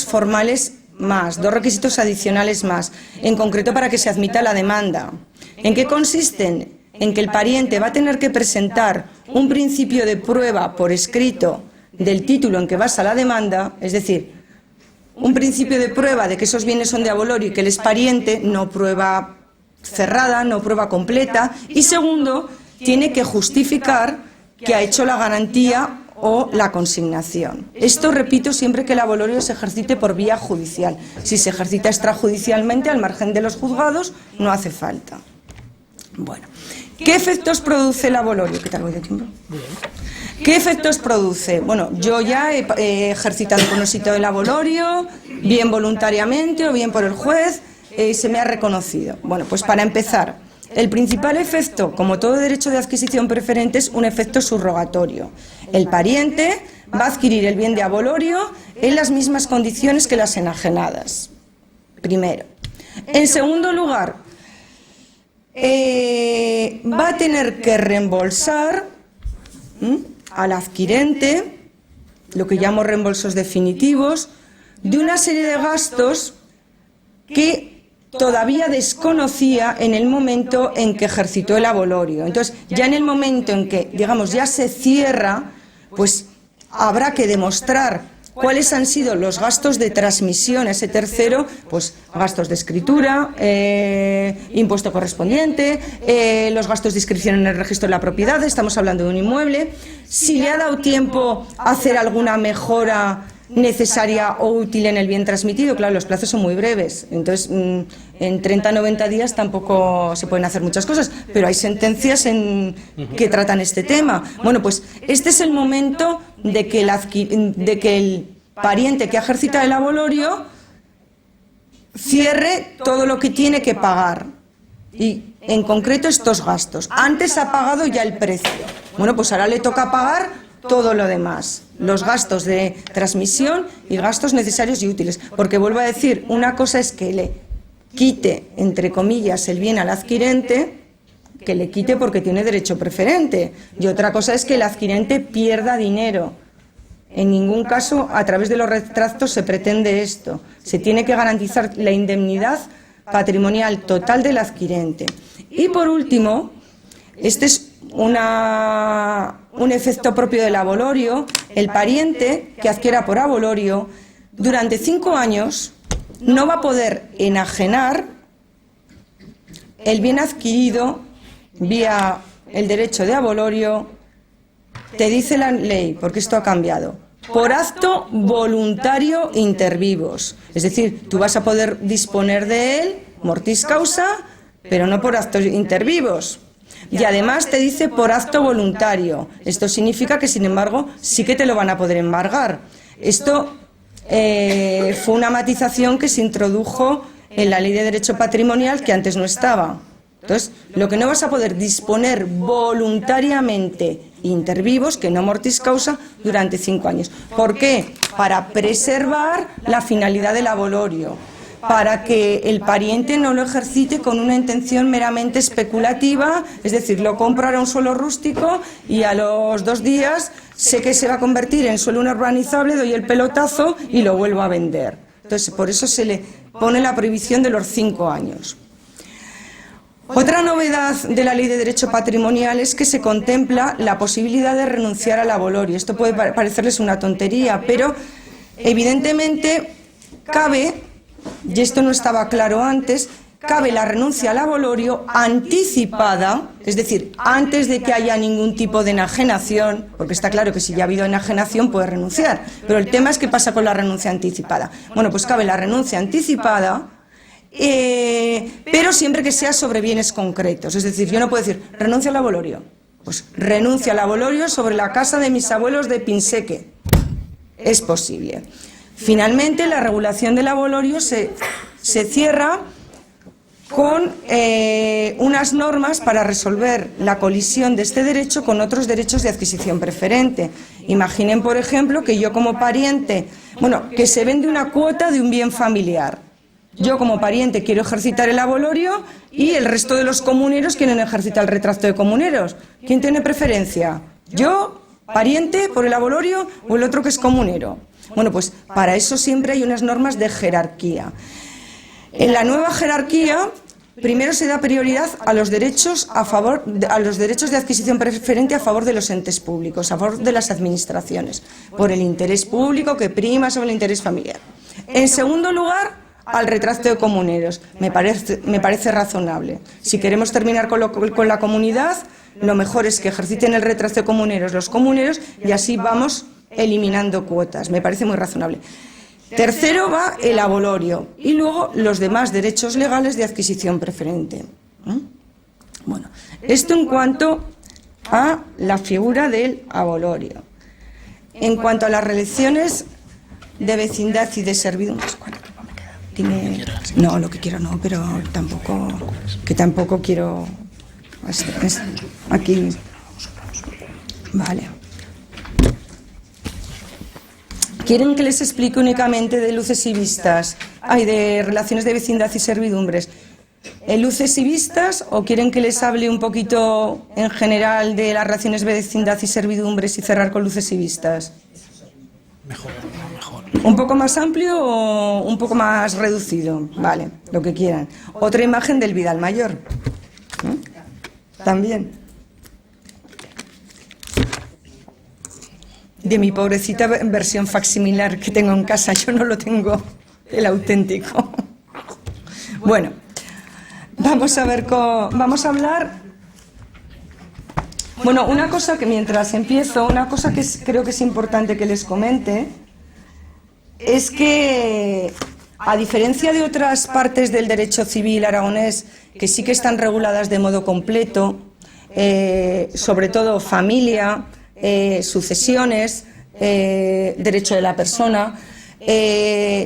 formales más, 2 requisitos adicionales más, en concreto para que se admita la demanda. ¿En qué consisten? En que el pariente va a tener que presentar un principio de prueba por escrito del título en que basa la demanda, es decir, un principio de prueba de que esos bienes son de abolorio y que él es pariente, no prueba cerrada, no prueba completa, y segundo, tiene que justificar que ha hecho la garantía o la consignación. Esto, repito, siempre que el abolorio se ejercite por vía judicial. Si se ejercita extrajudicialmente, al margen de los juzgados, no hace falta. Bueno, ¿Qué efectos produce el abolorio? ¿Qué tal voy de tiempo? ¿Qué efectos produce? Bueno, yo ya he ejercitado el conocimiento del abolorio, bien voluntariamente o bien por el juez, se me ha reconocido. Bueno, pues para empezar, el principal efecto, como todo derecho de adquisición preferente, es un efecto subrogatorio. El pariente va a adquirir el bien de abolorio en las mismas condiciones que las enajenadas. Primero. En segundo lugar, va a tener que reembolsar al adquirente, lo que llamo reembolsos definitivos, de una serie de gastos que todavía desconocía en el momento en que ejercitó el abolorio. Entonces, ya en el momento en que, digamos, ya se cierra, pues habrá que demostrar cuáles han sido los gastos de transmisión a ese tercero, pues gastos de escritura, impuesto correspondiente, los gastos de inscripción en el registro de la propiedad, estamos hablando de un inmueble, si le ha dado tiempo a hacer alguna mejora necesaria o útil en el bien transmitido. Claro, los plazos son muy breves, entonces en 30 a 90 días tampoco se pueden hacer muchas cosas, pero hay sentencias que tratan este tema. Bueno, pues este es el momento de que el pariente que ha ejercitado el abolorio cierre todo lo que tiene que pagar, y en concreto estos gastos. Antes ha pagado ya el precio. Bueno, pues ahora le toca pagar todo lo demás, los gastos de transmisión y gastos necesarios y útiles, porque vuelvo a decir, una cosa es que le quite, entre comillas, el bien al adquirente, que le quite porque tiene derecho preferente, y otra cosa es que el adquirente pierda dinero. En ningún caso, a través de los retractos, se pretende esto. Se tiene que garantizar la indemnidad patrimonial total del adquirente. Y por último, este es un efecto propio del abolorio. El pariente que adquiera por abolorio durante 5 años no va a poder enajenar el bien adquirido vía el derecho de abolorio. Te dice la ley, porque esto ha cambiado, por acto voluntario inter vivos. Es decir, tú vas a poder disponer de él mortis causa, pero no por actos inter vivos. Y además te dice por acto voluntario. Esto significa que, sin embargo, sí que te lo van a poder embargar. Esto fue una matización que se introdujo en la Ley de Derecho Patrimonial, que antes no estaba. Entonces, lo que no vas a poder disponer voluntariamente inter vivos, que no mortis causa, durante 5 años. ¿Por qué? Para preservar la finalidad del abolorio, para que el pariente no lo ejercite con una intención meramente especulativa, es decir, lo compro ahora un suelo rústico y a los 2 días sé que se va a convertir en suelo urbanizable, doy el pelotazo y lo vuelvo a vender. Entonces, por eso se le pone la prohibición de los 5 años. Otra novedad de la Ley de Derecho Patrimonial es que se contempla la posibilidad de renunciar al abolorio. Esto puede parecerles una tontería, pero evidentemente cabe, y esto no estaba claro antes, cabe la renuncia al abolorio anticipada, es decir, antes de que haya ningún tipo de enajenación, porque está claro que si ya ha habido enajenación puede renunciar, pero el tema es qué pasa con la renuncia anticipada. Bueno, pues cabe la renuncia anticipada, pero siempre que sea sobre bienes concretos. Es decir, yo no puedo decir, renuncia al abolorio. Pues renuncia al abolorio sobre la casa de mis abuelos de Pinseque. Es posible. Finalmente, la regulación del abolorio se cierra con unas normas para resolver la colisión de este derecho con otros derechos de adquisición preferente. Imaginen, por ejemplo, que yo como pariente, que se vende una cuota de un bien familiar. Yo como pariente quiero ejercitar el abolorio y el resto de los comuneros quieren ejercitar el retracto de comuneros. ¿Quién tiene preferencia? ¿Yo, pariente, por el abolorio, o el otro que es comunero? Bueno, pues para eso siempre hay unas normas de jerarquía. En la nueva jerarquía, primero se da prioridad a los derechos de adquisición preferente a favor de los entes públicos, a favor de las administraciones, por el interés público que prima sobre el interés familiar. En segundo lugar, al retracto de comuneros. Me parece razonable. Si queremos terminar con la comunidad, lo mejor es que ejerciten el retracto de comuneros los comuneros y así vamos eliminando cuotas. Me parece muy razonable. Tercero va el abolorio y luego los demás derechos legales de adquisición preferente. Bueno, esto en cuanto a la figura del abolorio. En cuanto a las relaciones de vecindad y de servidumbre, ¿cuánto tiempo me queda? Dime. No, lo que quiero no, pero tampoco quiero. Aquí. Vale. ¿Quieren que les explique únicamente de luces y vistas? De relaciones de vecindad y servidumbres. ¿Luces y vistas o quieren que les hable un poquito en general de las relaciones de vecindad y servidumbres y cerrar con luces y vistas? Mejor. ¿Un poco más amplio o un poco más reducido? Vale, lo que quieran. Otra imagen del Vidal Mayor. También. De mi pobrecita versión facsimilar que tengo en casa. Yo no lo tengo, el auténtico. Bueno, vamos a hablar. Bueno, una cosa que mientras empiezo, una cosa que creo que es importante que les comente, es que, a diferencia de otras partes del derecho civil aragonés, que sí que están reguladas de modo completo, sobre todo familia, sucesiones, derecho de la persona,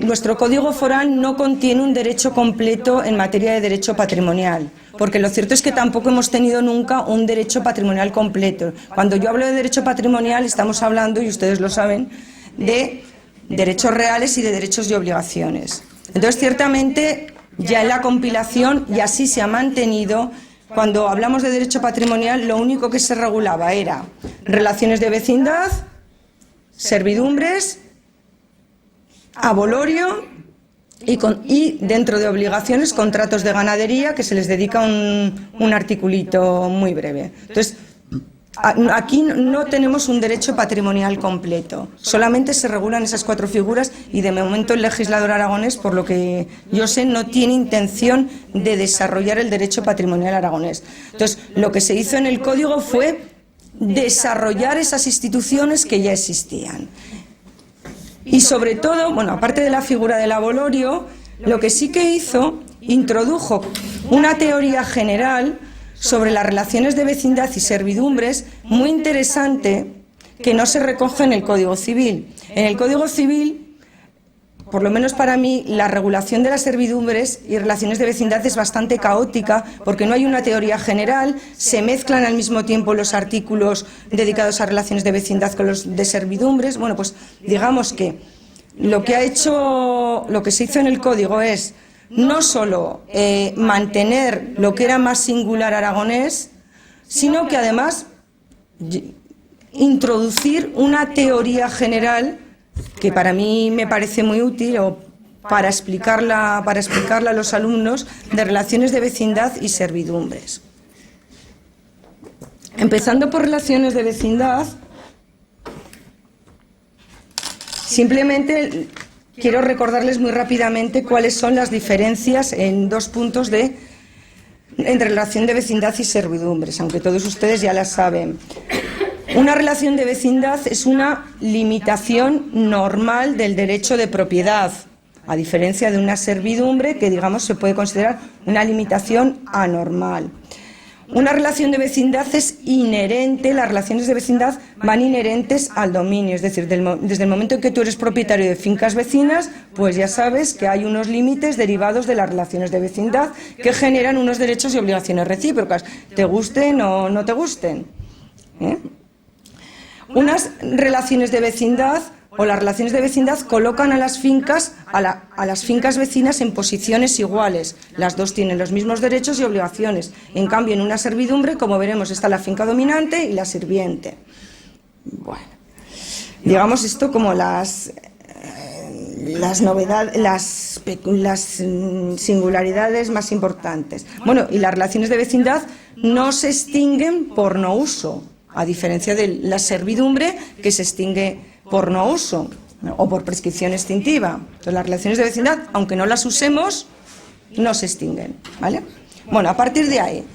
nuestro Código Foral no contiene un derecho completo en materia de derecho patrimonial, porque lo cierto es que tampoco hemos tenido nunca un derecho patrimonial completo. Cuando yo hablo de derecho patrimonial estamos hablando, y ustedes lo saben, de derechos reales y de derechos y obligaciones. Entonces, ciertamente, ya en la compilación, y así se ha mantenido, cuando hablamos de derecho patrimonial, lo único que se regulaba era relaciones de vecindad, servidumbres, abolorio y dentro de obligaciones, contratos de ganadería, que se les dedica un articulito muy breve. Entonces, aquí no tenemos un derecho patrimonial completo, solamente se regulan esas 4 figuras y de momento el legislador aragonés, por lo que yo sé, no tiene intención de desarrollar el derecho patrimonial aragonés. Entonces, lo que se hizo en el Código fue desarrollar esas instituciones que ya existían. Y sobre todo, bueno, aparte de la figura del abolorio, lo que sí que hizo, introdujo una teoría general sobre las relaciones de vecindad y servidumbres muy interesante, que no se recoge en el Código Civil. En el Código Civil, por lo menos para mí, la regulación de las servidumbres y relaciones de vecindad es bastante caótica, porque no hay una teoría general, se mezclan al mismo tiempo los artículos dedicados a relaciones de vecindad con los de servidumbres. Bueno, pues digamos que lo que se hizo en el Código es no solo mantener lo que era más singular aragonés, sino que además introducir una teoría general que para mí me parece muy útil, o para explicarla a los alumnos, de relaciones de vecindad y servidumbres. Empezando por relaciones de vecindad, simplemente quiero recordarles muy rápidamente cuáles son las diferencias en 2 puntos entre relación de vecindad y servidumbres, aunque todos ustedes ya las saben. Una relación de vecindad es una limitación normal del derecho de propiedad, a diferencia de una servidumbre que, digamos, se puede considerar una limitación anormal. Una relación de vecindad es inherente, las relaciones de vecindad van inherentes al dominio, es decir, desde el momento en que tú eres propietario de fincas vecinas, pues ya sabes que hay unos límites derivados de las relaciones de vecindad que generan unos derechos y obligaciones recíprocas, te gusten o no te gusten. Unas relaciones de vecindad o las relaciones de vecindad colocan a las fincas vecinas en posiciones iguales. Las dos tienen los mismos derechos y obligaciones. En cambio, en una servidumbre, como veremos, está la finca dominante y la sirviente. Bueno, digamos esto como las novedades, las singularidades más importantes. Bueno, y las relaciones de vecindad no se extinguen por no uso, a diferencia de la servidumbre, que se extingue por no uso, ¿no?, o por prescripción extintiva. Entonces, las relaciones de vecindad, aunque no las usemos, no se extinguen, ¿vale? Bueno, a partir de ahí,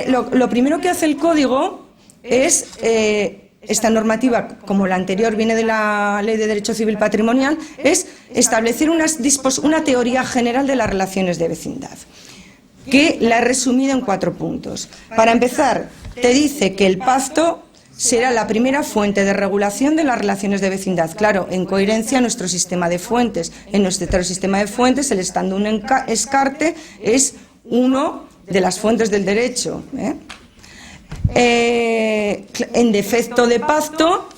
lo primero que hace el Código es, esta normativa, como la anterior viene de la Ley de Derecho Civil Patrimonial, es establecer una teoría general de las relaciones de vecindad. que la he resumido en 4 puntos. Para empezar, te dice que el pacto será la primera fuente de regulación de las relaciones de vecindad. Claro, en coherencia a nuestro sistema de fuentes. En nuestro sistema de fuentes, el estando un escarte es uno de las fuentes del derecho. En defecto de pacto,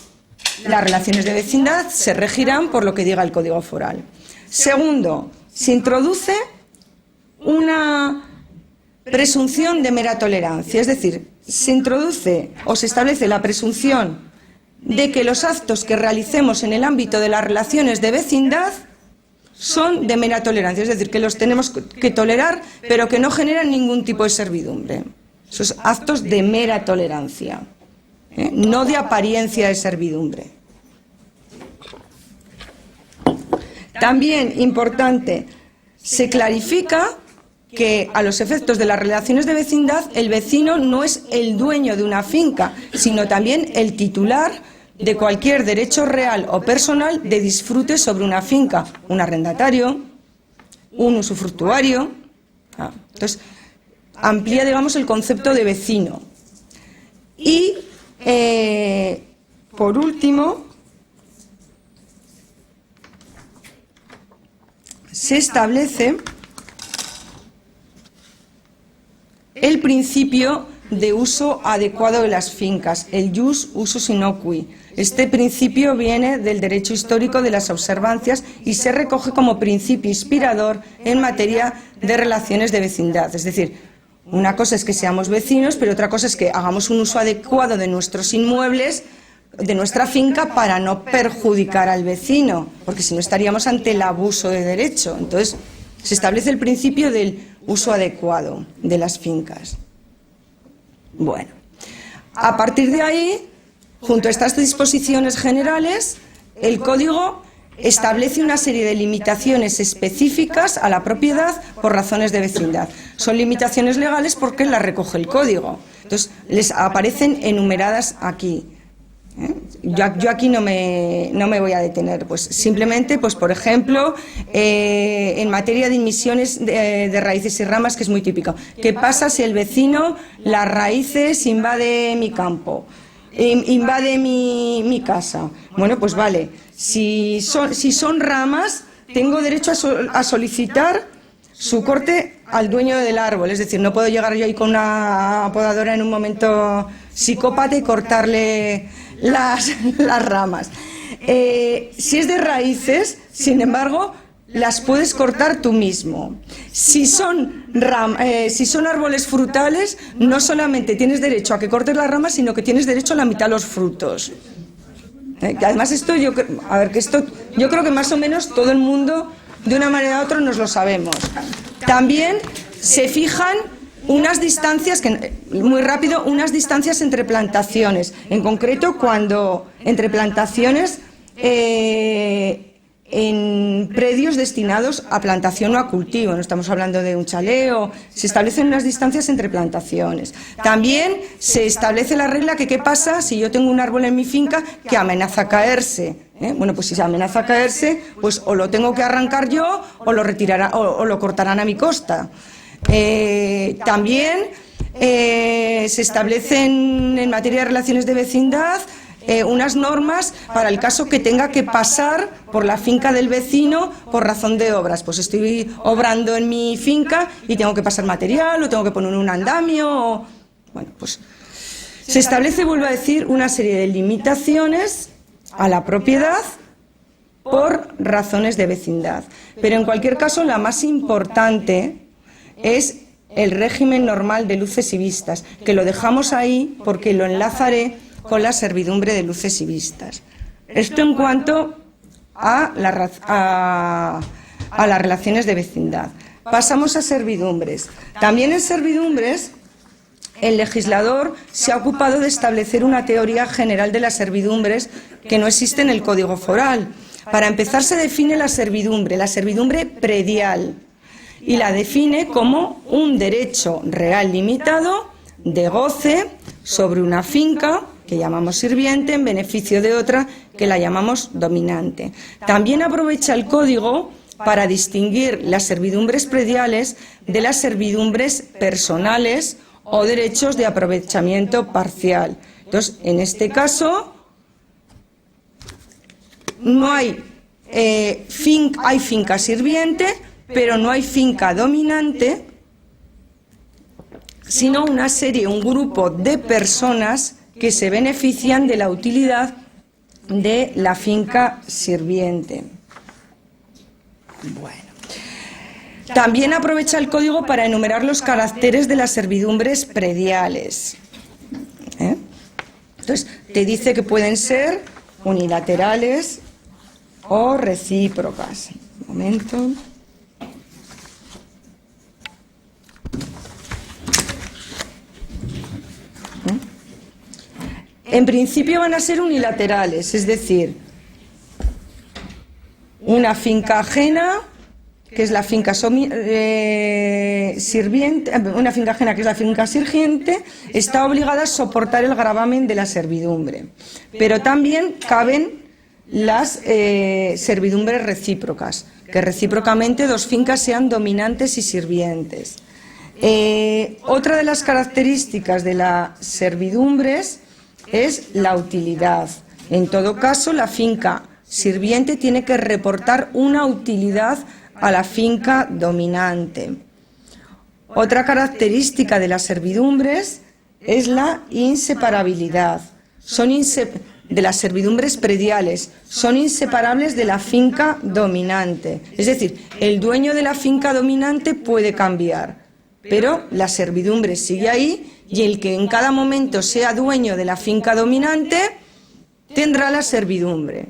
las relaciones de vecindad se regirán por lo que diga el Código Foral. Segundo, se introduce una presunción de mera tolerancia, es decir, se introduce o se establece la presunción de que los actos que realicemos en el ámbito de las relaciones de vecindad son de mera tolerancia, es decir, que los tenemos que tolerar, pero que no generan ningún tipo de servidumbre. Esos actos de mera tolerancia, no de apariencia de servidumbre. También, importante, se clarifica que a los efectos de las relaciones de vecindad el vecino no es el dueño de una finca, sino también el titular de cualquier derecho real o personal de disfrute sobre una finca, un arrendatario, un usufructuario. Entonces, amplía, digamos, el concepto de vecino. Y, por último, se establece el principio de uso adecuado de las fincas, el jus usus innocui. Este principio viene del derecho histórico de las observancias y se recoge como principio inspirador en materia de relaciones de vecindad. Es decir, una cosa es que seamos vecinos, pero otra cosa es que hagamos un uso adecuado de nuestros inmuebles, de nuestra finca, para no perjudicar al vecino, porque si no estaríamos ante el abuso de derecho. Entonces, se establece el principio del uso adecuado de las fincas. Bueno, a partir de ahí, junto a estas disposiciones generales, el Código establece una serie de limitaciones específicas a la propiedad por razones de vecindad. Son limitaciones legales porque las recoge el Código. Entonces, les aparecen enumeradas aquí. Yo aquí no me voy a detener, pues simplemente, pues por ejemplo, en materia de inmisiones de raíces y ramas, que es muy típico. ¿Qué pasa si el vecino, las raíces, invade mi campo, invade mi casa? Bueno, pues vale, si son ramas, tengo derecho a solicitar su corte al dueño del árbol, es decir, no puedo llegar yo ahí con una podadora en un momento psicópata y cortarle las ramas. Si es de raíces, sin embargo, las puedes cortar tú mismo. Si son árboles frutales, no solamente tienes derecho a que cortes las ramas, sino que tienes derecho a la mitad de los frutos. Además, esto yo creo que más o menos todo el mundo, de una manera u otra, nos lo sabemos. También se fijan unas distancias, muy rápido, unas distancias entre plantaciones. En concreto, cuando entre plantaciones en predios destinados a plantación o a cultivo, no estamos hablando de un chaleo, se establecen unas distancias entre plantaciones. También se establece la regla que qué pasa si yo tengo un árbol en mi finca que amenaza a caerse. Bueno, pues si se amenaza a caerse, pues o lo tengo que arrancar yo o lo retirarán o lo cortarán a mi costa. También se establecen en materia de relaciones de vecindad unas normas para el caso que tenga que pasar por la finca del vecino por razón de obras. Pues estoy obrando en mi finca y tengo que pasar material o tengo que poner un andamio. Bueno, pues se establece, vuelvo a decir, una serie de limitaciones a la propiedad por razones de vecindad. Pero en cualquier caso, la más importante es el régimen normal de luces y vistas, que lo dejamos ahí porque lo enlazaré con la servidumbre de luces y vistas. Esto en cuanto a las relaciones de vecindad. Pasamos a servidumbres. También en servidumbres, el legislador se ha ocupado de establecer una teoría general de las servidumbres que no existe en el Código Foral. Para empezar, se define la servidumbre predial, y la define como un derecho real limitado de goce sobre una finca que llamamos sirviente en beneficio de otra que la llamamos dominante. También aprovecha el Código para distinguir las servidumbres prediales de las servidumbres personales o derechos de aprovechamiento parcial. Entonces, en este caso, no hay, hay finca sirviente, pero no hay finca dominante, sino una serie, un grupo de personas que se benefician de la utilidad de la finca sirviente. Bueno. También aprovecha el código para enumerar los caracteres de las servidumbres prediales. Entonces, te dice que pueden ser unilaterales o recíprocas. Un momento. En principio van a ser unilaterales, es decir, una finca ajena, que es la finca sirviente, una finca ajena que es la finca sirviente, está obligada a soportar el gravamen de la servidumbre. Pero también caben las servidumbres recíprocas, que recíprocamente dos fincas sean dominantes y sirvientes. Otra de las características de las servidumbres es la utilidad. En todo caso, la finca sirviente tiene que reportar una utilidad a la finca dominante. Otra característica de las servidumbres es la inseparabilidad. De las servidumbres prediales, son inseparables de la finca dominante. Es decir, el dueño de la finca dominante puede cambiar, pero la servidumbre sigue ahí y el que en cada momento sea dueño de la finca dominante tendrá la servidumbre.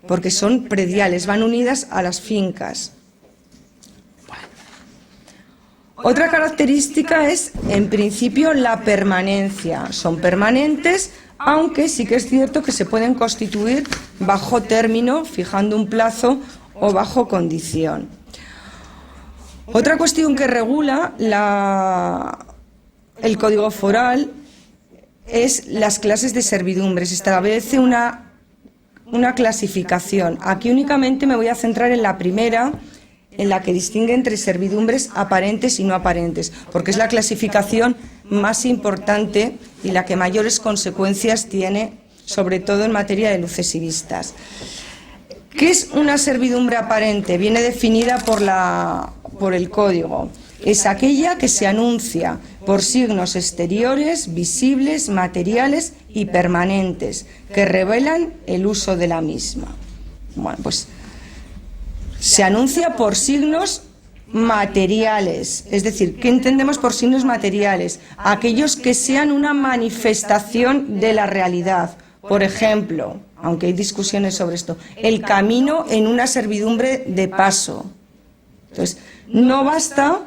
Porque son prediales, van unidas a las fincas. Otra característica es, en principio, la permanencia. Son permanentes, aunque sí que es cierto que se pueden constituir bajo término, fijando un plazo, o bajo condición. Otra cuestión que regula el Código Foral es las clases de servidumbres. Establece una clasificación. Aquí únicamente me voy a centrar en la primera, en la que distingue entre servidumbres aparentes y no aparentes, porque es la clasificación más importante y la que mayores consecuencias tiene, sobre todo en materia de luces y vistas. ¿Qué es una servidumbre aparente? Viene definida por el Código. Es aquella que se anuncia por signos exteriores, visibles, materiales y permanentes, que revelan el uso de la misma. Bueno, pues se anuncia por signos materiales, es decir, ¿qué entendemos por signos materiales? Aquellos que sean una manifestación de la realidad. Por ejemplo, aunque hay discusiones sobre esto, el camino en una servidumbre de paso. Entonces, no basta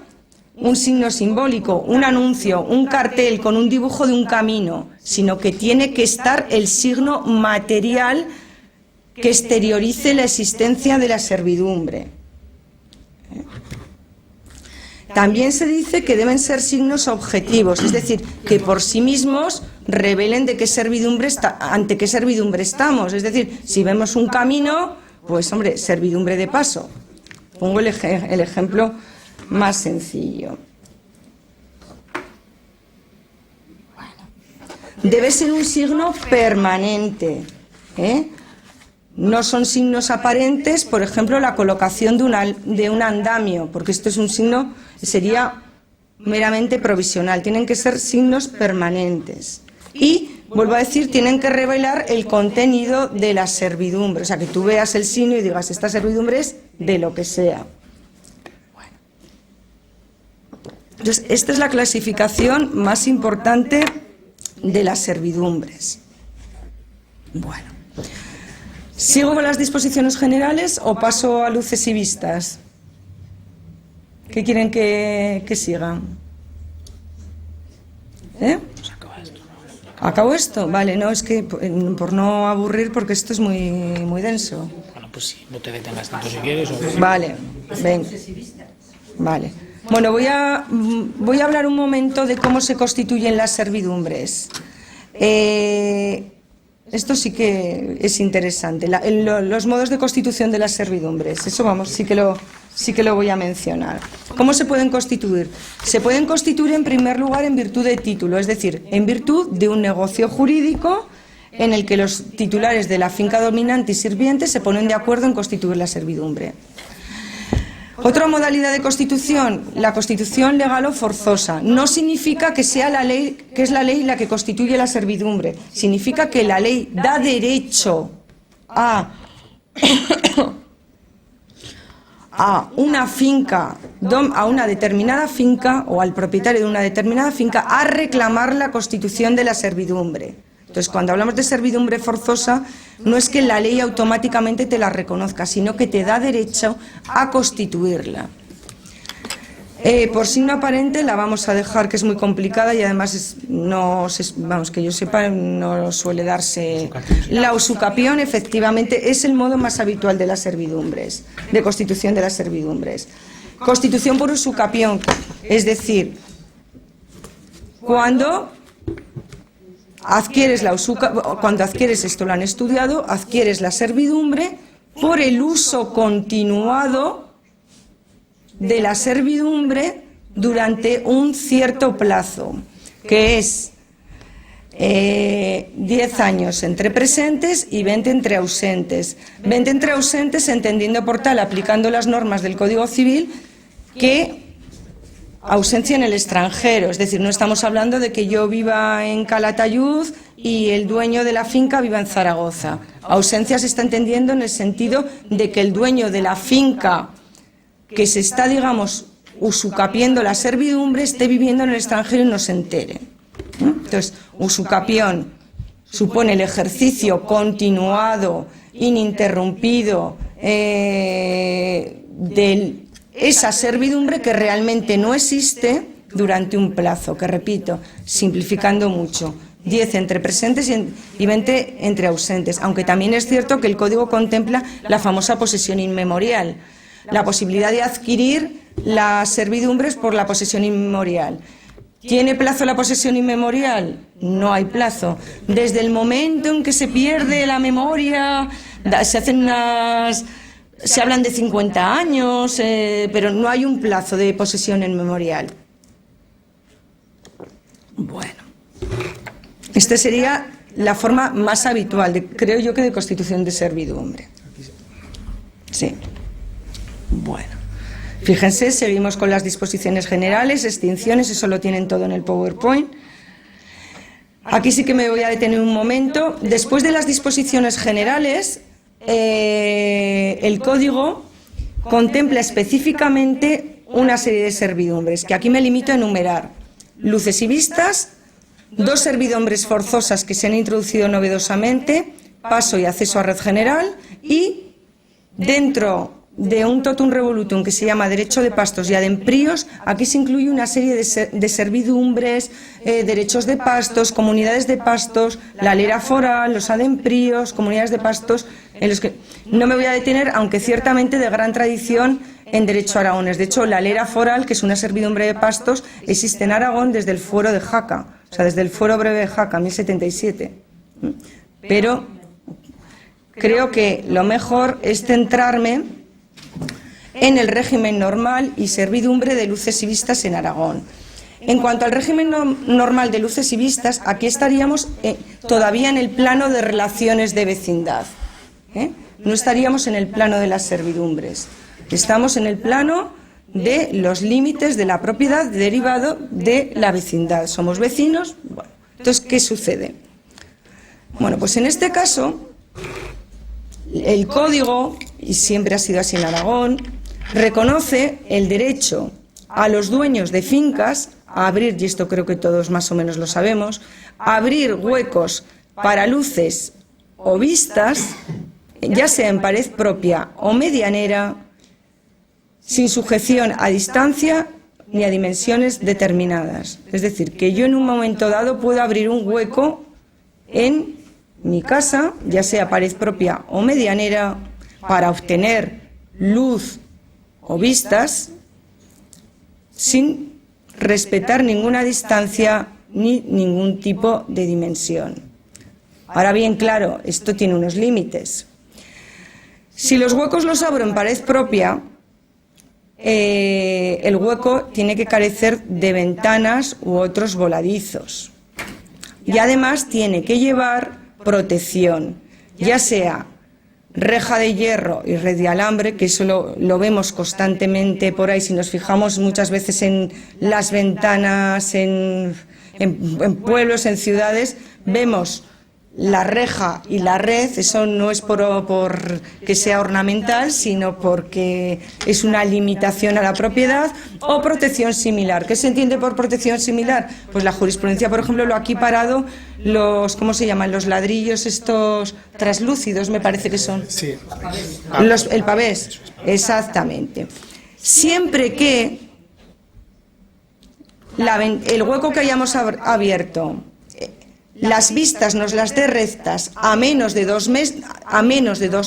un signo simbólico, un anuncio, un cartel con un dibujo de un camino, sino que tiene que estar el signo material que exteriorice la existencia de la servidumbre. También se dice que deben ser signos objetivos, es decir, que por sí mismos revelen de ante qué servidumbre estamos. Es decir, si vemos un camino, pues hombre, servidumbre de paso. Pongo el ejemplo más sencillo. Debe ser un signo permanente, No son signos aparentes, por ejemplo, la colocación de un andamio, porque esto es un signo, sería meramente provisional. Tienen que ser signos permanentes. Y, vuelvo a decir, tienen que revelar el contenido de la servidumbre. O sea, que tú veas el signo y digas, esta servidumbre es de lo que sea. Bueno. Entonces, esta es la clasificación más importante de las servidumbres. Bueno. ¿Sigo con las disposiciones generales o paso a luces y vistas? ¿Qué quieren que siga? ¿Acabo esto? Vale, no, es que por no aburrir, porque esto es muy denso. Bueno, pues sí, no te detengas tanto si quieres. Vale, venga. Vale. Bueno, voy a hablar un momento de cómo se constituyen las servidumbres. Esto sí que es interesante. Los modos de constitución de las servidumbres, eso vamos, sí que lo voy a mencionar. ¿Cómo se pueden constituir? Se pueden constituir en primer lugar en virtud de título, es decir, en virtud de un negocio jurídico en el que los titulares de la finca dominante y sirviente se ponen de acuerdo en constituir la servidumbre. Otra modalidad de constitución, la constitución legal o forzosa. No significa que sea la ley, que es la ley la que constituye la servidumbre. Significa que la ley da derecho a una finca, a una determinada finca o al propietario de una determinada finca a reclamar la constitución de la servidumbre. Entonces, cuando hablamos de servidumbre forzosa, no es que la ley automáticamente te la reconozca, sino que te da derecho a constituirla. Por signo aparente la vamos a dejar, que es muy complicada y además vamos, que yo sepa, no suele darse. La usucapión, efectivamente, es el modo más habitual de las servidumbres, de constitución de las servidumbres. Constitución por usucapión, es decir, cuando adquieres esto lo han estudiado, adquieres la servidumbre por el uso continuado de la servidumbre durante un cierto plazo, que es 10 años entre presentes y 20 entre ausentes. 20 entre ausentes entendiendo por tal, aplicando las normas del Código Civil, que ausencia en el extranjero, es decir, no estamos hablando de que yo viva en Calatayud y el dueño de la finca viva en Zaragoza. Ausencia se está entendiendo en el sentido de que el dueño de la finca que se está, digamos, usucapiendo la servidumbre esté viviendo en el extranjero y no se entere. Entonces, usucapión supone el ejercicio continuado, ininterrumpido de esa servidumbre que realmente no existe durante un plazo, que repito, simplificando mucho, 10 entre presentes y 20 entre ausentes, aunque también es cierto que el Código contempla la famosa posesión inmemorial, la posibilidad de adquirir las servidumbres por la posesión inmemorial. ¿Tiene plazo la posesión inmemorial? No hay plazo. Desde el momento en que se pierde la memoria, se hablan de 50 años, pero no hay un plazo de posesión inmemorial. Bueno, esta sería la forma más habitual, creo yo, que de constitución de servidumbre. Sí. Bueno, fíjense, seguimos con las disposiciones generales, extinciones, eso lo tienen todo en el PowerPoint. Aquí sí que me voy a detener un momento. Después de las disposiciones generales, el Código contempla específicamente una serie de servidumbres, que aquí me limito a enumerar: luces y vistas, 2 servidumbres forzosas que se han introducido novedosamente, paso y acceso a red general, y dentro de un totum revolutum que se llama derecho de pastos y adempríos, aquí se incluye una serie de servidumbres, derechos de pastos, comunidades de pastos, la lera foral, los adempríos, comunidades de pastos, en los que no me voy a detener, aunque ciertamente de gran tradición en derecho aragonés. De hecho, la lera foral, que es una servidumbre de pastos, existe en Aragón desde el fuero de Jaca, o sea, desde el fuero breve de Jaca, 1077. Pero creo que lo mejor es centrarme en el régimen normal y servidumbre de luces y vistas en Aragón. En cuanto al régimen normal de luces y vistas, aquí estaríamos todavía en el plano de relaciones de vecindad. No estaríamos en el plano de las servidumbres. Estamos en el plano de los límites de la propiedad derivado de la vecindad. Somos vecinos. Bueno, entonces, ¿qué sucede? Bueno, pues en este caso, el Código, y siempre ha sido así en Aragón, reconoce el derecho a los dueños de fincas a abrir, y esto creo que todos más o menos lo sabemos, a abrir huecos para luces o vistas, ya sea en pared propia o medianera, sin sujeción a distancia ni a dimensiones determinadas. Es decir, que yo en un momento dado puedo abrir un hueco en mi casa, ya sea pared propia o medianera, para obtener luz o vistas sin respetar ninguna distancia ni ningún tipo de dimensión. Ahora bien, claro, esto tiene unos límites. Si los huecos los abro en pared propia, el hueco tiene que carecer de ventanas u otros voladizos. Y además tiene que llevar protección, ya sea reja de hierro y red de alambre, que eso lo vemos constantemente por ahí. Si nos fijamos muchas veces en las ventanas, en pueblos, en ciudades, vemos la reja y la red. Eso no es por que sea ornamental, sino porque es una limitación a la propiedad. O protección similar. ¿Qué se entiende por protección similar? Pues la jurisprudencia, por ejemplo, lo ha equiparado ¿cómo se llaman? Los ladrillos estos traslúcidos, me parece que son. Sí. El pavés, exactamente. Siempre que el hueco que hayamos abierto, las vistas nos las dé rectas a menos de 2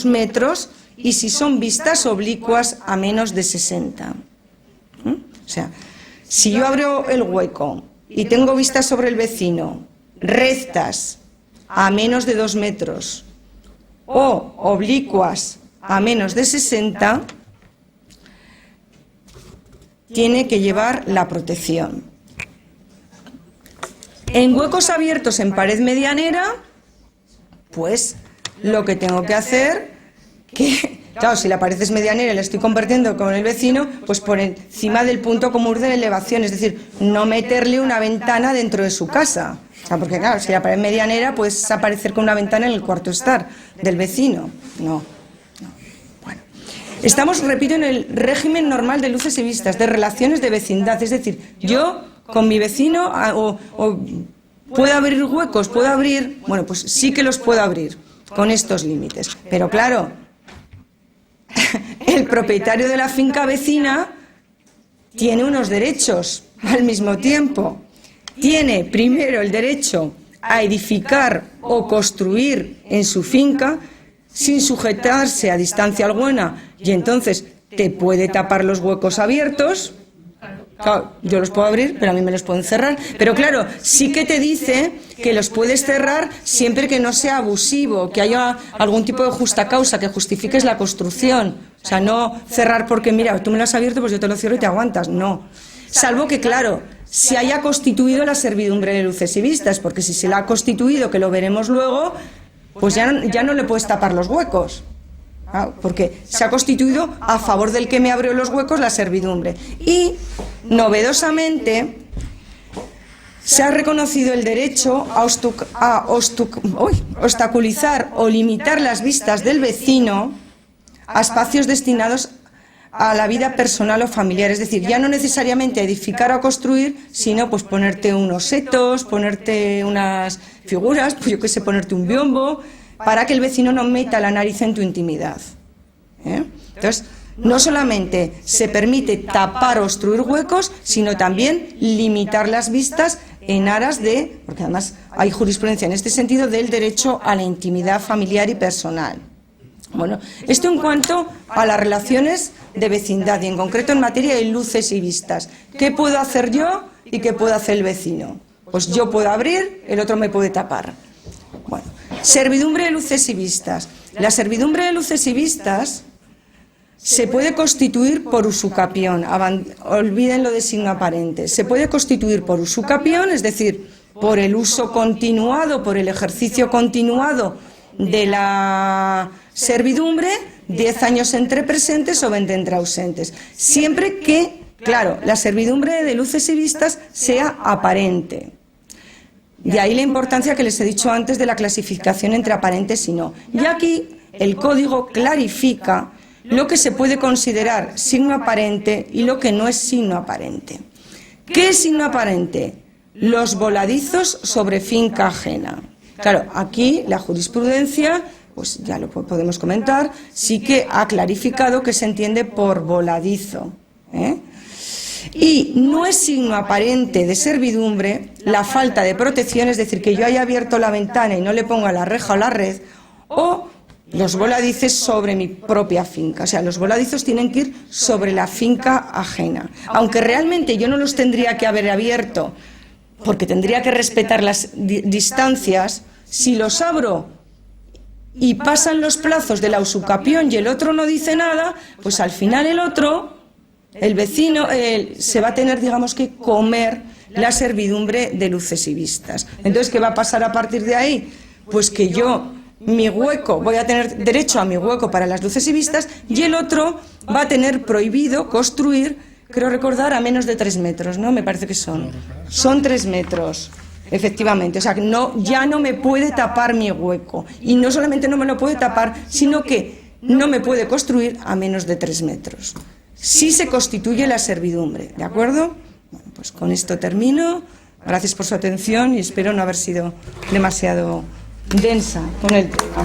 metros, y si son vistas oblicuas a menos de 60. O sea, si yo abro el hueco y tengo vistas sobre el vecino rectas a menos de 2 metros o oblicuas a menos de 60, tiene que llevar la protección. En huecos abiertos en pared medianera, pues lo que tengo que hacer, claro, si la pared es medianera y la estoy compartiendo con el vecino, pues por encima del punto común de elevación, es decir, no meterle una ventana dentro de su casa. O sea, porque claro, si la pared medianera, puedes aparecer con una ventana en el cuarto estar del vecino. No. Bueno. Estamos, repito, en el régimen normal de luces y vistas, de relaciones de vecindad. Es decir, yo con mi vecino, ¿puedo abrir huecos? ¿Puedo abrir? Bueno, pues sí que los puedo abrir con estos límites. Pero claro, el propietario de la finca vecina tiene unos derechos al mismo tiempo. Tiene primero el derecho a edificar o construir en su finca sin sujetarse a distancia alguna, y entonces te puede tapar los huecos abiertos. Claro, yo los puedo abrir, pero a mí me los pueden cerrar. Pero claro, sí que te dice que los puedes cerrar siempre que no sea abusivo, que haya algún tipo de justa causa, que justifiques la construcción. O sea, no cerrar porque, mira, tú me lo has abierto, pues yo te lo cierro y te aguantas. No. Salvo que, claro, se haya constituido la servidumbre de luces y vistas, porque si se la ha constituido, que lo veremos luego, pues ya no le puedes tapar los huecos. Porque se ha constituido a favor del que me abrió los huecos la servidumbre. Y, novedosamente, se ha reconocido el derecho a obstaculizar o limitar las vistas del vecino a espacios destinados a la vida personal o familiar. Es decir, ya no necesariamente edificar o construir, sino pues ponerte unos setos, ponerte unas figuras, pues yo qué sé, ponerte un biombo, para que el vecino no meta la nariz en tu intimidad. Entonces, no solamente se permite tapar o obstruir huecos, sino también limitar las vistas en aras de, porque además hay jurisprudencia en este sentido, del derecho a la intimidad familiar y personal. Bueno, esto en cuanto a las relaciones de vecindad y en concreto en materia de luces y vistas. ¿Qué puedo hacer yo y qué puede hacer el vecino? Pues yo puedo abrir, el otro me puede tapar. Bueno, servidumbre de luces y vistas. La servidumbre de luces y vistas se puede constituir por usucapión. Olviden lo de signo aparente. Se puede constituir por usucapión, es decir, por el uso continuado, por el ejercicio continuado de la servidumbre, 10 años entre presentes o 20 entre ausentes. Siempre que, claro, la servidumbre de luces y vistas sea aparente. De ahí la importancia que les he dicho antes de la clasificación entre aparentes y no. Y aquí el código clarifica lo que se puede considerar signo aparente y lo que no es signo aparente. ¿Qué es signo aparente? Los voladizos sobre finca ajena. Claro, aquí la jurisprudencia, pues ya lo podemos comentar, sí que ha clarificado que se entiende por voladizo. Y no es signo aparente de servidumbre la falta de protección, es decir, que yo haya abierto la ventana y no le ponga la reja o la red, o los voladices sobre mi propia finca. O sea, los voladizos tienen que ir sobre la finca ajena. Aunque realmente yo no los tendría que haber abierto, porque tendría que respetar las distancias, Si los abro y pasan los plazos de la usucapión y el otro no dice nada, pues al final el otro, el vecino, se va a tener, digamos, que comer la servidumbre de luces y vistas. Entonces, ¿qué va a pasar a partir de ahí? Pues que yo, mi hueco, voy a tener derecho a mi hueco para las luces y vistas y el otro va a tener prohibido construir, creo recordar, a menos de 3 metros, ¿no? Me parece que son 3 metros. Efectivamente, o sea, ya no me puede tapar mi hueco. Y no solamente no me lo puede tapar, sino que no me puede construir a menos de 3 metros. Sí se constituye la servidumbre, ¿de acuerdo? Bueno, pues con esto termino. Gracias por su atención y espero no haber sido demasiado densa con el tema.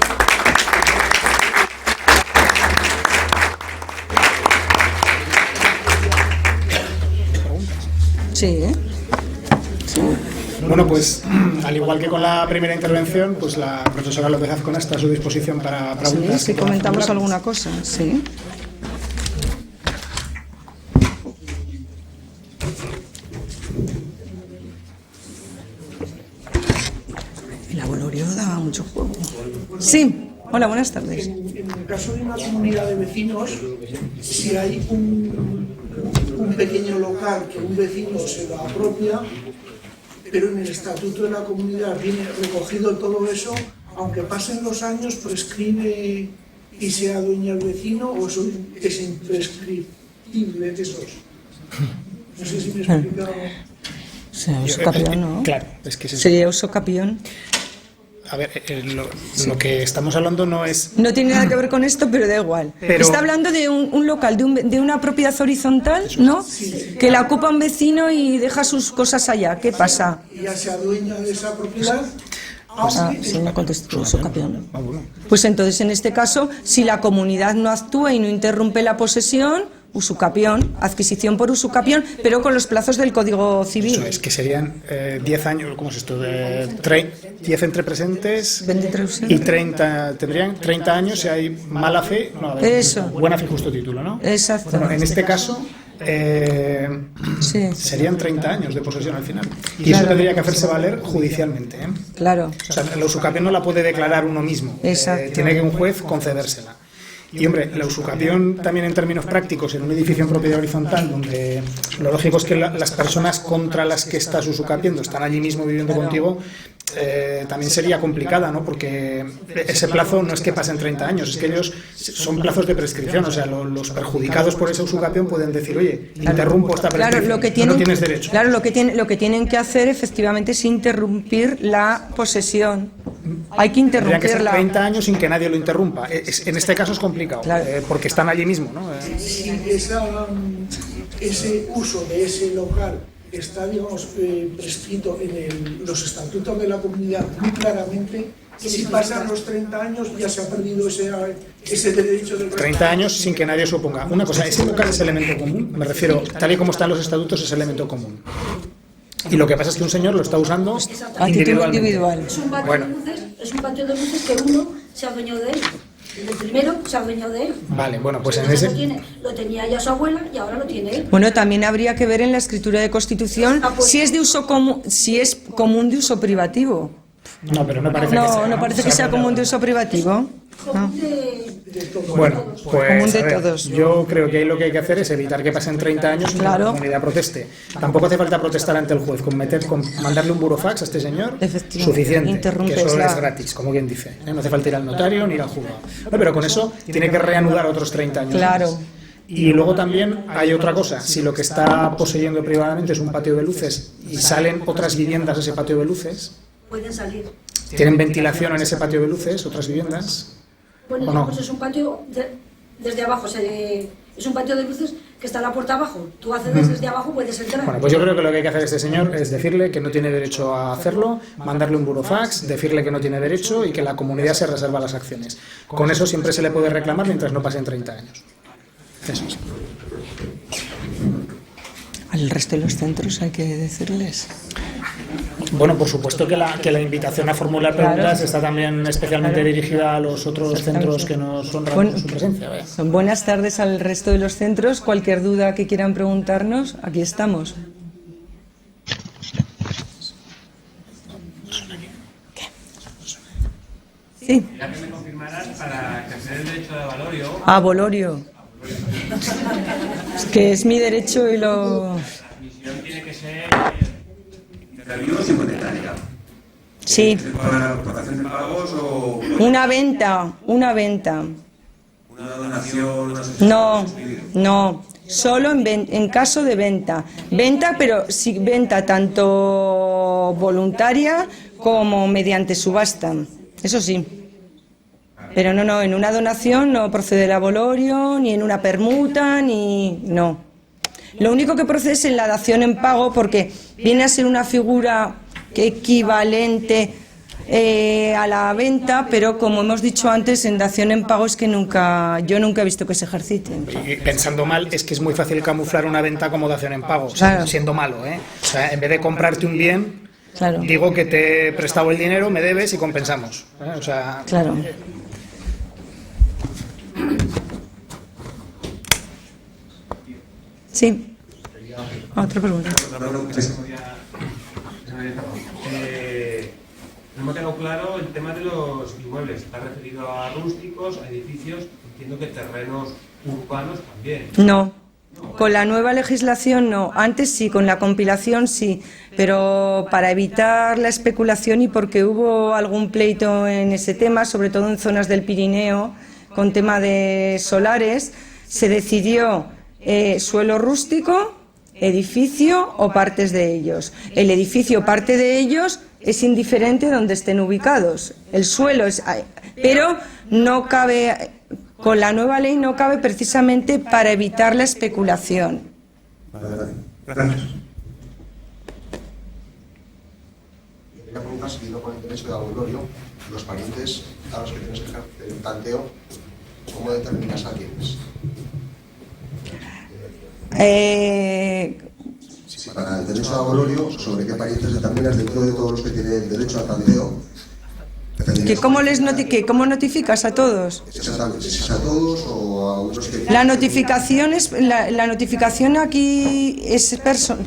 Sí, ¿eh? Sí. Bueno, pues al igual que con la primera intervención, pues la profesora López Azcona está a su disposición para preguntas. Sí, si comentamos alguna cosa, sí. El abolorio daba mucho juego. Sí, hola, buenas tardes. En el caso de una comunidad de vecinos, si hay un pequeño local que un vecino se lo apropia, pero en el estatuto de la comunidad viene recogido todo eso, aunque pasen los años, prescribe y se adueña el vecino, o eso es imprescriptible de esos. No sé si me he explicado. Sería usucapión, ¿no? Claro, es que sería usucapión. A ver, lo que estamos hablando no es... No tiene nada que ver con esto, pero da igual. Pero... Está hablando de un local, de una propiedad horizontal, ¿no? Que la ocupa un vecino y deja sus cosas allá. ¿Qué pasa? Y ya se adueña de esa propiedad. Sí, no contestó usucapión. Pues entonces, en este caso, si la comunidad no actúa y no interrumpe la posesión, usucapión, adquisición por usucapión, pero con los plazos del Código Civil. Eso es, que serían 10 años, ¿cómo es esto? 10 entre presentes y 30, tendrían 30 años si hay mala fe, no, a ver, eso. Buena fe, justo título, ¿no? Exacto. Bueno, en este caso sí. serían 30 años de posesión al final. Y claro, eso tendría que hacerse valer judicialmente, ¿eh? Claro. O sea, la usucapión no la puede declarar uno mismo. Tiene que un juez concedérsela. Y hombre, la usucapión también en términos prácticos en un edificio en propiedad horizontal, donde lo lógico es que las personas contra las que estás usucapiendo están allí mismo viviendo contigo, también sería complicada, ¿no? Porque ese plazo no es que pasen 30 años, es que ellos son plazos de prescripción, o sea, los perjudicados por esa usucapión pueden decir, oye, interrumpo esta prescripción, claro, lo que tienen, no tienes derecho. Claro, lo que tienen que hacer efectivamente es interrumpir la posesión. Hay que interrumpirla. Tendría que ser 30 años sin que nadie lo interrumpa. En este caso es complicado, claro. Porque están allí mismo, ¿no? Si ese uso de ese local está, digamos, prescrito en los estatutos de la comunidad muy claramente, si pasan los 30 años ya se ha perdido ese derecho del 30 años sin que nadie se oponga. Una cosa, ese local es elemento común, me refiero, tal y como están los estatutos es elemento común. Y lo que pasa es que un señor lo está usando a título individual. Es un patio de luces que uno se ha adueñado de él. El primero se ha adueñado de él. Vale, bueno, pues en ese... Lo tenía ya su abuela y ahora lo tiene él. Bueno, también habría que ver en la escritura de constitución si es de uso común, si es común de uso privativo. No, pero no parece que sea. No parece que sea común de uso privativo. No. Bueno, pues común de todos. Yo creo que ahí lo que hay que hacer es evitar que pasen 30 años y que la comunidad proteste. Tampoco hace falta protestar ante el juez, con mandarle un burofax a este señor, suficiente, que eso es gratis, como quien dice. No hace falta ir al notario ni ir al juzgado. No, pero con eso tiene que reanudar otros 30 años. Claro. Y luego también hay otra cosa, si lo que está poseyendo privadamente es un patio de luces y salen otras viviendas a ese patio de luces, pueden salir. ¿Tienen ventilación en ese patio de luces, otras viviendas? Bueno, no? Pues es un patio desde abajo, es un patio de luces que está a la puerta abajo. Tú accedes desde abajo, puedes entrar. Bueno, pues yo creo que lo que hay que hacer a este señor es decirle que no tiene derecho a hacerlo, mandarle un burofax, decirle que no tiene derecho y que la comunidad se reserva las acciones. Con eso siempre se le puede reclamar mientras no pasen 30 años. Eso es. Al resto de los centros hay que decirles. Bueno, por supuesto que la invitación a formular preguntas está también especialmente dirigida a los otros centros que nos honran con su presencia. Buenas tardes al resto de los centros. Cualquier duda que quieran preguntarnos, aquí estamos. Sí. Ya que me confirmarás, para ejercer el derecho de avalorio... Avolorio. Es que es mi derecho y lo... La admisión tiene que ser... ¿Interviews y monetaria? Sí. ¿Para aportación de pagos o Una venta. una donación? No. Solo en caso de venta. Venta, pero sí, venta tanto voluntaria como mediante subasta. Eso sí. Pero no, en una donación no procede el avolorio, ni en una permuta, ni... no. Lo único que procede es en la dación en pago, porque viene a ser una figura equivalente a la venta, pero como hemos dicho antes, en dación en pago es que yo nunca he visto que se ejercite. Y pensando mal, es que es muy fácil camuflar una venta como dación en pago, Claro. siendo malo, ¿eh? O sea, en vez de comprarte un bien, Claro. digo que te he prestado el dinero, me debes y compensamos. O sea, Claro. Sí. Otra pregunta. No me ha quedado claro el tema de los inmuebles. Está referido a rústicos, a edificios, entiendo que terrenos urbanos también. No. Con la nueva legislación no. Antes sí, con la compilación sí. Pero para evitar la especulación y porque hubo algún pleito en ese tema, sobre todo en zonas del Pirineo, con tema de solares, se decidió suelo rústico, edificio o partes de ellos. El edificio o parte de ellos es indiferente donde estén ubicados. El suelo es... pero no cabe... Con la nueva ley no cabe precisamente para evitar la especulación. Gracias. Quería preguntar, siguiendo con el derecho de avolorio, los parientes a los que tienes que ejercer un tanteo, ¿cómo determinas a quiénes? Para el derecho de avolorio, ¿sobre qué parientes determinas dentro de todos los que tienen el derecho al tanteo? ¿Cómo notificas a todos? Exactamente, si es a todos o a unos que... La notificación aquí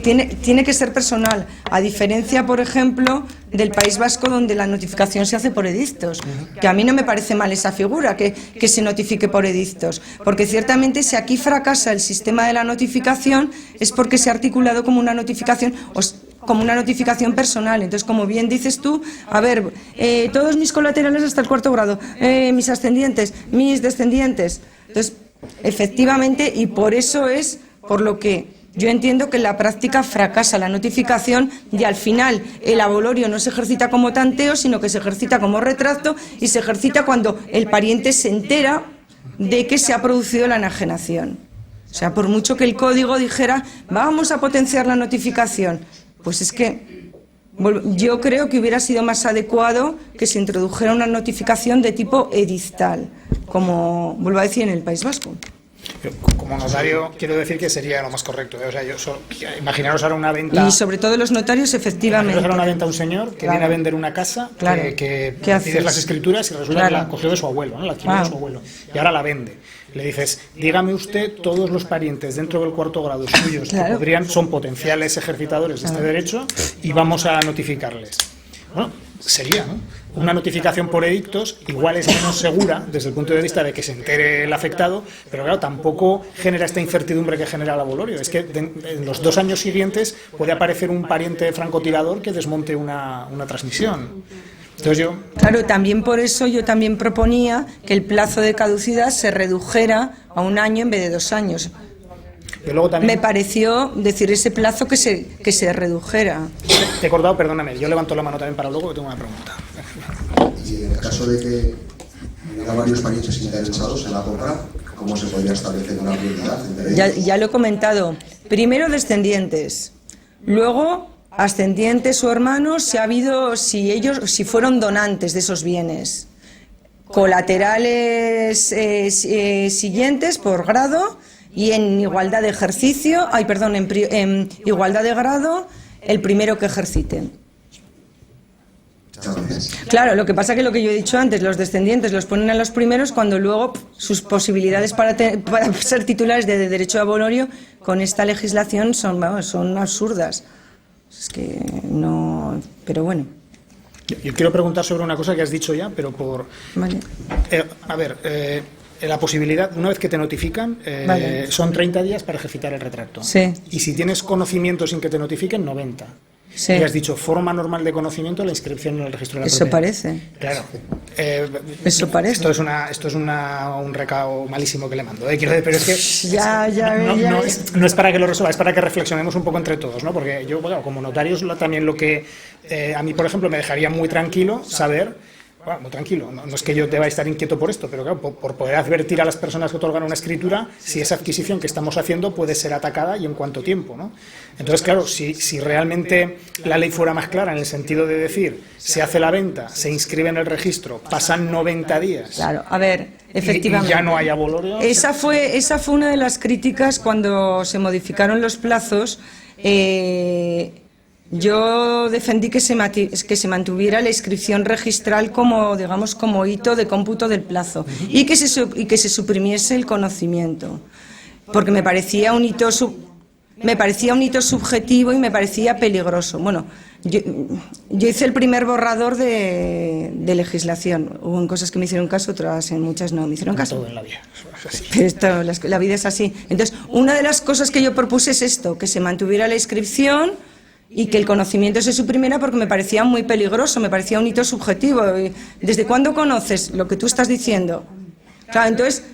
tiene que ser personal, a diferencia, por ejemplo, del País Vasco, donde la notificación se hace por edictos, que a mí no me parece mal esa figura, que se notifique por edictos, porque ciertamente si aquí fracasa el sistema de la notificación es porque se ha articulado como una notificación personal. Entonces, como bien dices tú, a ver, todos mis colaterales hasta el 4º grado, mis ascendientes, mis descendientes. Entonces, efectivamente, y por eso es por lo que yo entiendo que en la práctica fracasa la notificación y al final el avolorio no se ejercita como tanteo, sino que se ejercita como retracto y se ejercita cuando el pariente se entera de que se ha producido la enajenación. O sea, por mucho que el código dijera, vamos a potenciar la notificación, pues es que yo creo que hubiera sido más adecuado que se introdujera una notificación de tipo edictal, como vuelvo a decir en el País Vasco. Como notario, quiero decir que sería lo más correcto. O sea, imaginaros ahora una venta... Y sobre todo los notarios, efectivamente. Imaginaros ahora una venta a un señor que viene a vender una casa, que pides las escrituras y resulta que la cogió de su abuelo, ¿no? La adquirió de su abuelo, y ahora la vende. Le dices, dígame usted todos los parientes dentro del 4º grado suyos que son potenciales ejercitadores de este derecho y vamos a notificarles. Bueno, sería, ¿no? Una notificación por edictos igual es menos segura desde el punto de vista de que se entere el afectado, pero claro, tampoco genera esta incertidumbre que genera el avolorio. Es que en los 2 años siguientes puede aparecer un pariente francotirador que desmonte una transmisión. Entonces Claro, también por eso yo también proponía que el plazo de caducidad se redujera a 1 año en vez de 2 años. Y luego también, me pareció decir ese plazo que se redujera. Te he acordado, perdóname, yo levanto la mano también para luego que tengo una pregunta. Y en el caso de que haya varios parientes interesados en la compra, ¿cómo se podría establecer una prioridad entre ellos? Ya lo he comentado. Primero descendientes, luego ascendientes o hermanos si fueron donantes de esos bienes. Colaterales siguientes por grado y en igualdad de ejercicio, en igualdad de grado, el primero que ejerciten. Claro, lo que pasa que lo que yo he dicho antes, los descendientes los ponen a los primeros cuando luego sus posibilidades para ser titulares de derecho de avolorio con esta legislación son absurdas. Es que no, pero bueno. Yo quiero preguntar sobre una cosa que has dicho ya, pero por... Vale. La posibilidad, una vez que te notifican, Vale. son 30 días para ejercitar el retracto. Sí. Y si tienes conocimiento sin que te notififen, 90. Sí. Y has dicho, forma normal de conocimiento, la inscripción en el registro de la Eso propiedad. parece. Claro. Eso parece. Esto es un recao malísimo que le mando. Quiero decir, pero es que Ya. no es para que lo resuelva, es para que reflexionemos un poco entre todos, ¿no? Porque yo, bueno, como notario, también lo que a mí, por ejemplo, me dejaría muy tranquilo saber. Bueno, muy tranquilo, no es que yo deba estar inquieto por esto, pero claro, por poder advertir a las personas que otorgan una escritura si esa adquisición que estamos haciendo puede ser atacada y en cuánto tiempo, ¿no? Entonces, claro, si realmente la ley fuera más clara en el sentido de decir, se hace la venta, se inscribe en el registro, pasan 90 días... Claro, a ver, efectivamente. Y ya no hay abolorio... Esa fue una de las críticas cuando se modificaron los plazos. Yo defendí que se mantuviera la inscripción registral como, digamos, como hito de cómputo del plazo y que se suprimiese el conocimiento, porque me parecía un hito subjetivo y me parecía peligroso. Bueno, yo hice el primer borrador de legislación. Hubo cosas que me hicieron caso, otras en muchas no me hicieron caso. Todo en la vida. Pero la vida es así. Entonces, una de las cosas que yo propuse es esto, que se mantuviera la inscripción y que el conocimiento se suprimiera porque me parecía muy peligroso, me parecía un hito subjetivo. ¿Desde cuándo conoces lo que tú estás diciendo? Claro, entonces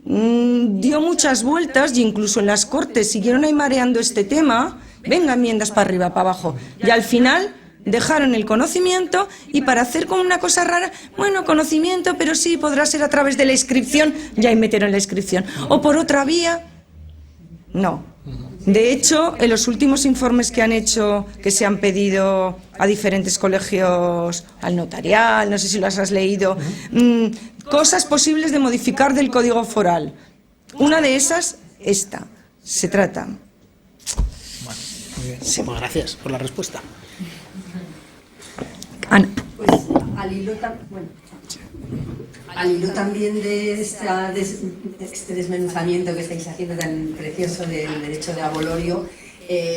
dio muchas vueltas y incluso en las Cortes siguieron ahí mareando este tema, venga, enmiendas para arriba, para abajo, y al final dejaron el conocimiento y para hacer como una cosa rara, bueno, conocimiento, pero sí, podrá ser a través de la inscripción, ya ahí metieron la inscripción, o por otra vía, no. De hecho, en los últimos informes que han hecho, que se han pedido a diferentes colegios, al notarial, no sé si las has leído, cosas posibles de modificar del Código Foral. Una de esas, esta, se trata. Bueno, muy bien. Sí. Pues gracias por la respuesta. Ana. Pues al hilo también de este desmenuzamiento que estáis haciendo tan precioso del derecho de abolorio,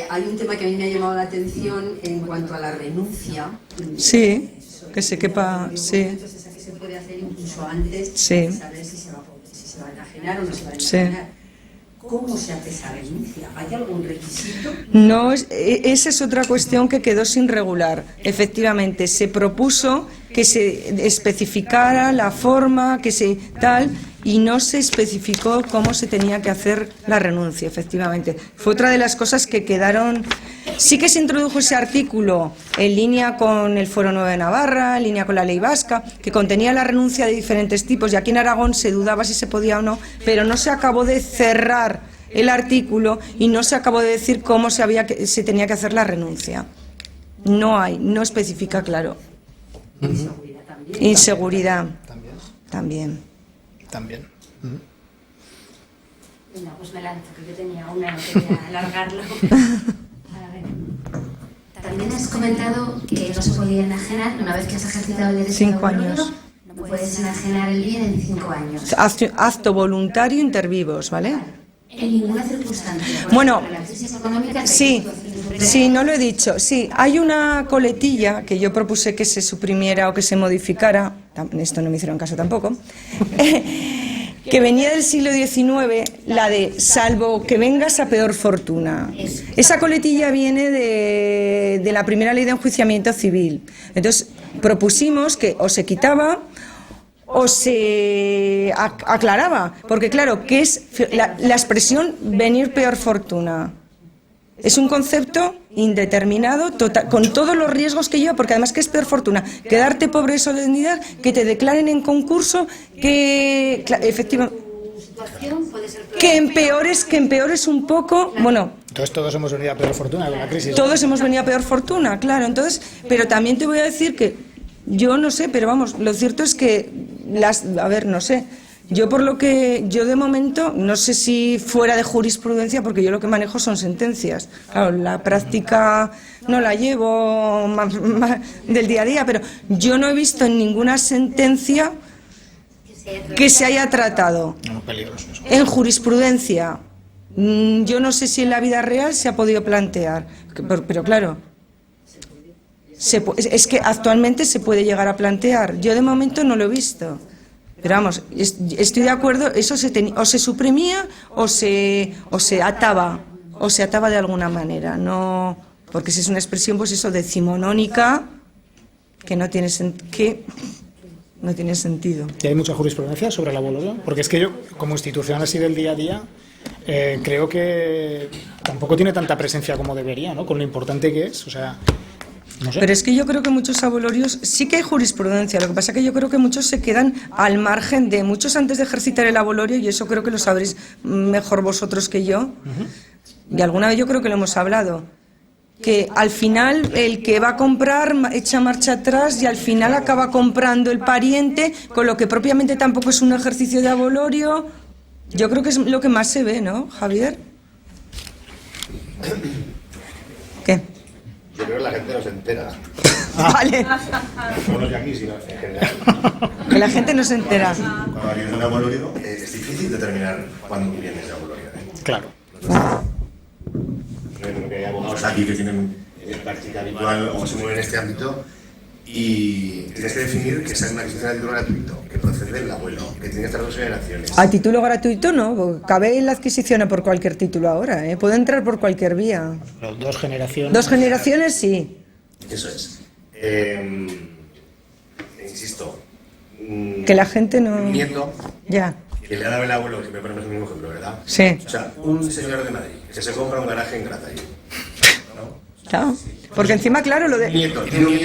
hay un tema que a mí me ha llamado la atención en cuanto a la renuncia. Sí, que se quepa, sí. Entonces, esa que se puede hacer incluso antes Sí. de saber si se va a enajenar o no se va a enajenar. Sí. ¿Cómo se hace esa renuncia? ¿Hay algún requisito? No, esa es otra cuestión que quedó sin regular. Efectivamente, se propuso que se especificara la forma, que se tal, y no se especificó cómo se tenía que hacer la renuncia, efectivamente. Fue otra de las cosas que quedaron. Sí que se introdujo ese artículo en línea con el Foro Nuevo de Navarra, en línea con la Ley Vasca, que contenía la renuncia de diferentes tipos, y aquí en Aragón se dudaba si se podía o no, pero no se acabó de cerrar el artículo y no se acabó de decir cómo se tenía que hacer la renuncia. No especifica claro. Inseguridad también. Inseguridad. También. Venga, pues me lanzo, que yo tenía una, no quería alargarlo. A ver. También has comentado que no se podía enajenar una vez que has ejercitado el derecho 5 de abolorio, años. no puedes enajenar el bien en 5 años. Acto voluntario inter vivos, ¿vale? En ninguna circunstancia. Bueno, la crisis económica, sí, no lo he dicho. Sí, hay una coletilla que yo propuse que se suprimiera o que se modificara, esto no me hicieron caso tampoco, que venía del siglo XIX, la de salvo que vengas a peor fortuna. Esa coletilla viene de la primera ley de enjuiciamiento civil. Entonces propusimos que o se quitaba o se aclaraba, porque claro, ¿qué es la expresión venir peor fortuna? Es un concepto indeterminado, total, con todos los riesgos que lleva, porque además, ¿qué es peor fortuna? Quedarte pobre de solemnidad, que te declaren en concurso, que efectivamente, que empeores un poco, bueno. Entonces todos hemos venido a peor fortuna con la crisis. Todos hemos venido a peor fortuna, claro. Entonces, pero también te voy a decir que yo no sé, pero vamos, lo cierto es que no sé. Yo de momento, no sé si fuera de jurisprudencia, porque yo lo que manejo son sentencias. Claro, la práctica no la llevo más del día a día, pero yo no he visto en ninguna sentencia que se haya tratado. En jurisprudencia, yo no sé si en la vida real se ha podido plantear, pero claro. es que actualmente se puede llegar a plantear. Yo de momento no lo he visto. Pero vamos, estoy de acuerdo, eso o se suprimía o se ataba de alguna manera, no, porque si es una expresión, pues eso, decimonónica, que no tiene sentido. ¿Y hay mucha jurisprudencia sobre el abolorio? Porque es que yo, como institución así del día a día, creo que tampoco tiene tanta presencia como debería, ¿no? Con lo importante que es, o sea... No sé. Pero es que yo creo que muchos abolorios sí que hay jurisprudencia, lo que pasa es que yo creo que muchos se quedan al margen de muchos antes de ejercitar el abolorio, y eso creo que lo sabréis mejor vosotros que yo, y alguna vez yo creo que lo hemos hablado, que al final el que va a comprar echa marcha atrás y al final acaba comprando el pariente, con lo que propiamente tampoco es un ejercicio de abolorio. Yo creo que es lo que más se ve, ¿no, Javier? ¿Qué? Yo creo que la gente no se entera. Vale. No solo de aquí, sino en general. Que la gente no se entera. Cuando vienes de un abolorio, es difícil determinar cuándo vienes de abolorio. Claro. Creo que hay abogados aquí que tienen práctica habitual o se mueven en este ámbito y tienes que definir que es una adquisición a título gratuito, que procede del abuelo, que tiene estas dos generaciones. A título gratuito no, porque cabe en la adquisición por cualquier título ahora, ¿eh? Puede entrar por cualquier vía. Pero 2 generaciones. 2 generaciones sí. Eso es. Insisto. Que la gente no... Un nieto Ya. que le ha dado el abuelo, que me ponemos el mismo ejemplo, ¿verdad? Sí. O sea, un señor de Madrid que se compra un garaje en Grazalli. Claro. Porque encima, claro, lo de... Tiene un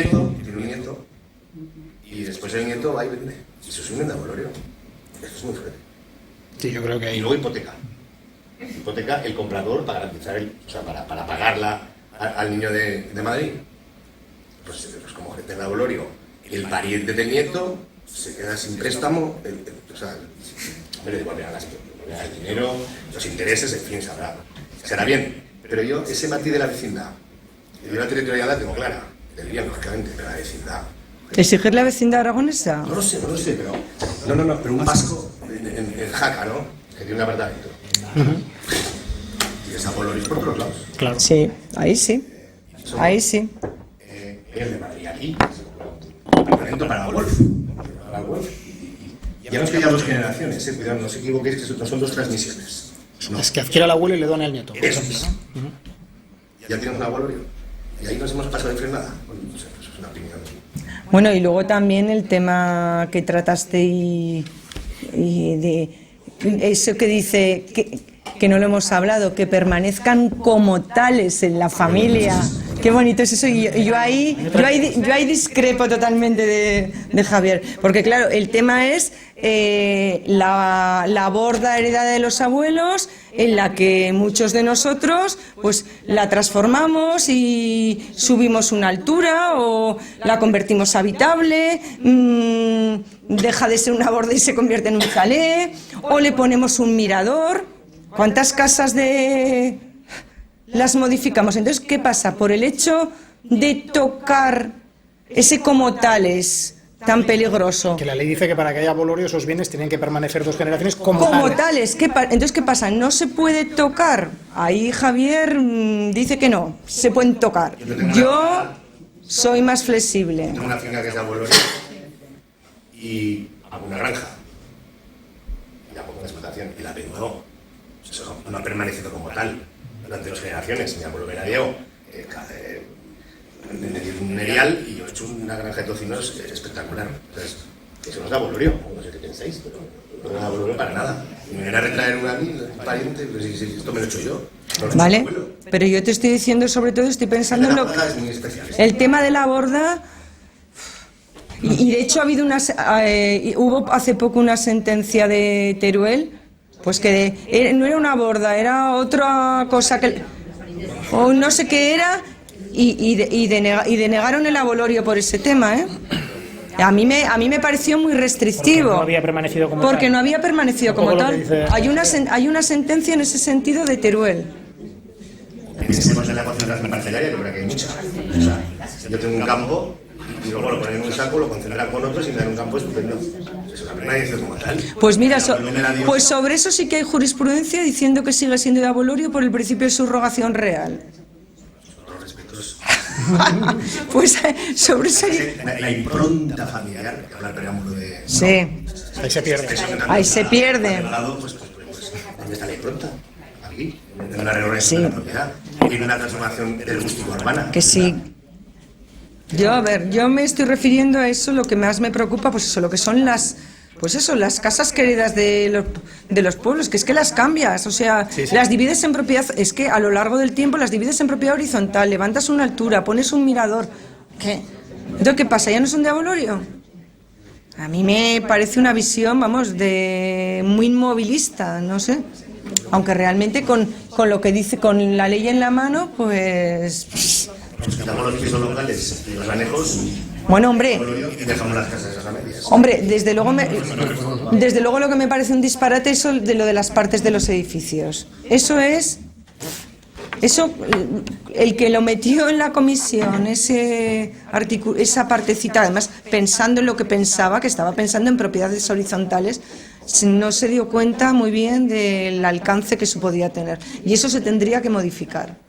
nieto, y después el nieto va y vende. Y se suben de abolorio. Esto es muy fuerte. Sí, yo creo que hay... Y luego hipoteca. Hipoteca el comprador para garantizar para pagarla al niño de Madrid. Pues como gente de abolorio, el pariente del nieto se queda sin préstamo, le devolverán el dinero, los intereses, en fin, será bien. Pero yo, ese matiz de la vecindad, y de la territorialidad tengo clara, del bien, lógicamente, pero la vecindad. ¿Exigir la vecindad aragonesa? No lo sé, pero... No, pero un vasco en Jaca, ¿no? Que tiene un apartamento. Y es abolorio por todos lados. Claro. Sí, ahí sí. Ahí sí. El de Madrid aquí, un apartamento para golf. Y ya no es que haya 2 generaciones, cuidado, no os equivoquéis, que no son 2 transmisiones. No. Es que adquiere al abuelo y le dona al nieto. Eso es. Ya tienes un abolorio. Y ahí nos hemos pasado de frenada. Bueno, no sé, eso es una opinión. Bueno, y luego también el tema que trataste y de eso que dice que no lo hemos hablado, que permanezcan como tales en la familia. Qué bonito es eso, y yo ahí discrepo totalmente de Javier, porque claro, el tema es la borda heredada de los abuelos, en la que muchos de nosotros pues la transformamos y subimos una altura o la convertimos habitable, deja de ser una borda y se convierte en un chalet, o le ponemos un mirador. ¿Cuántas casas las modificamos? Entonces, ¿qué pasa? Por el hecho de tocar ese como tales tan peligroso. Que la ley dice que para que haya abolorio esos bienes tienen que permanecer 2 generaciones como tales. Entonces, ¿qué pasa? ¿No se puede tocar? Ahí Javier dice que no, se pueden tocar. Yo soy más flexible. Tengo una finca que es de abolorio y hago una granja. Y la pongo en explotación y la vendo. Eso no ha permanecido como tal durante 2 generaciones. Mi abuelo era Diego, un erial, y yo he hecho una granja de tocinos espectacular. Entonces, eso no es abolorio, no sé qué pensáis, pero no es abolorio para nada. Y me viene a retraer un pariente, pues si esto me lo he hecho yo. Vale, pero yo te estoy diciendo, sobre todo, estoy pensando en el tema de la borda. Y de hecho ha habido hubo hace poco una sentencia de Teruel, pues que no era una borda, era otra cosa o no sé qué era, y denegaron el abolorio por ese tema, ¿eh? A mí me pareció muy restrictivo. Porque no había permanecido como porque tal. No había permanecido como tal. Hay una sentencia en ese sentido de Teruel. Pensemos en la concentración parcelaria, que creo que hay muchas. O sea, yo tengo un campo y luego lo ponen en un saco, lo concentran con otros y me dan un campo estupendo. Eso también nadie dice como tal. Pues mira, pues sobre eso sí que hay jurisprudencia diciendo que sigue siendo de abolorio por el principio de subrogación real. Otros respetos. Pues sobre eso... La impronta familiar, que habla el preámbulo de... Sí. Ahí se pierde. Ahí se pierde. ¿Dónde está la impronta? Aquí, en una reorganización de la propiedad, en una transformación del rústico urbana. Que sí. Yo me estoy refiriendo a eso, lo que más me preocupa, pues eso, lo que son las casas queridas de los pueblos, que es que las cambias, o sea, las divides en propiedad, es que a lo largo del tiempo las divides en propiedad horizontal, levantas una altura, pones un mirador, ¿qué? Entonces, ¿qué pasa? ¿Ya no son de abolorio? A mí me parece una visión, vamos, muy inmovilista, no sé. Aunque realmente con lo que dice, con la ley en la mano, pues... Quitamos los pisos locales y los anejos. Bueno, hombre. Y dejamos las casas a medias. Hombre, desde luego lo que me parece un disparate es lo de las partes de los edificios. Eso, el que lo metió en la comisión, esa partecita, además pensando en lo que pensaba, que estaba pensando en propiedades horizontales, no se dio cuenta muy bien del alcance que eso podía tener. Y eso se tendría que modificar.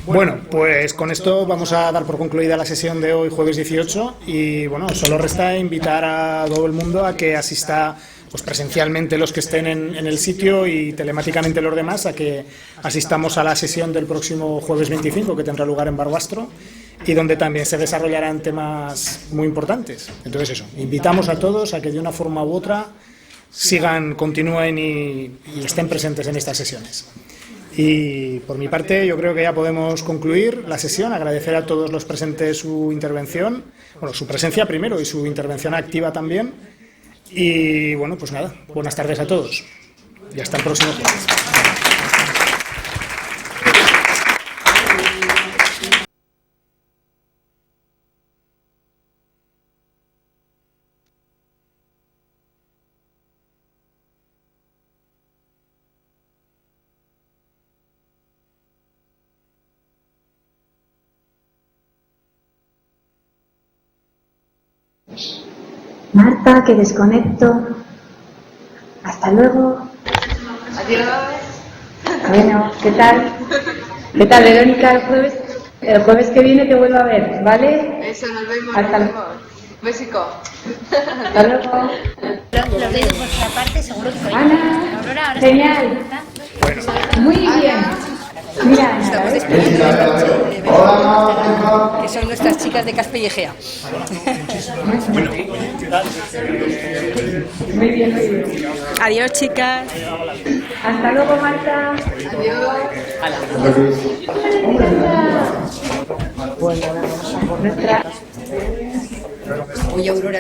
Bueno, pues con esto vamos a dar por concluida la sesión de hoy, jueves 18, y bueno, solo resta invitar a todo el mundo a que asista, pues presencialmente los que estén en el sitio y telemáticamente los demás, a que asistamos a la sesión del próximo jueves 25, que tendrá lugar en Barbastro, y donde también se desarrollarán temas muy importantes. Entonces eso, invitamos a todos a que de una forma u otra continúen y estén presentes en estas sesiones. Y por mi parte yo creo que ya podemos concluir la sesión, agradecer a todos los presentes su intervención, bueno, su presencia primero y su intervención activa también. Y bueno, pues nada, buenas tardes a todos y hasta el próximo jueves. Marta, que desconecto. Hasta luego. Adiós. Bueno, ¿qué tal? ¿Qué tal, Verónica? El jueves que viene te vuelvo a ver, ¿vale? Eso, nos vemos. Hasta nos vemos. Besico. Hasta luego. Los dedos por su parte, seguro que con Ana, Aurora, ahora genial. Muy bien. Mira, estamos despidiendo que son nuestras chicas de Caspe y Egea. Muy bien, muy bien. Adiós, chicas. Hasta luego, Marta. Adiós. Bueno, vamos a por nuestra... Hoy Aurora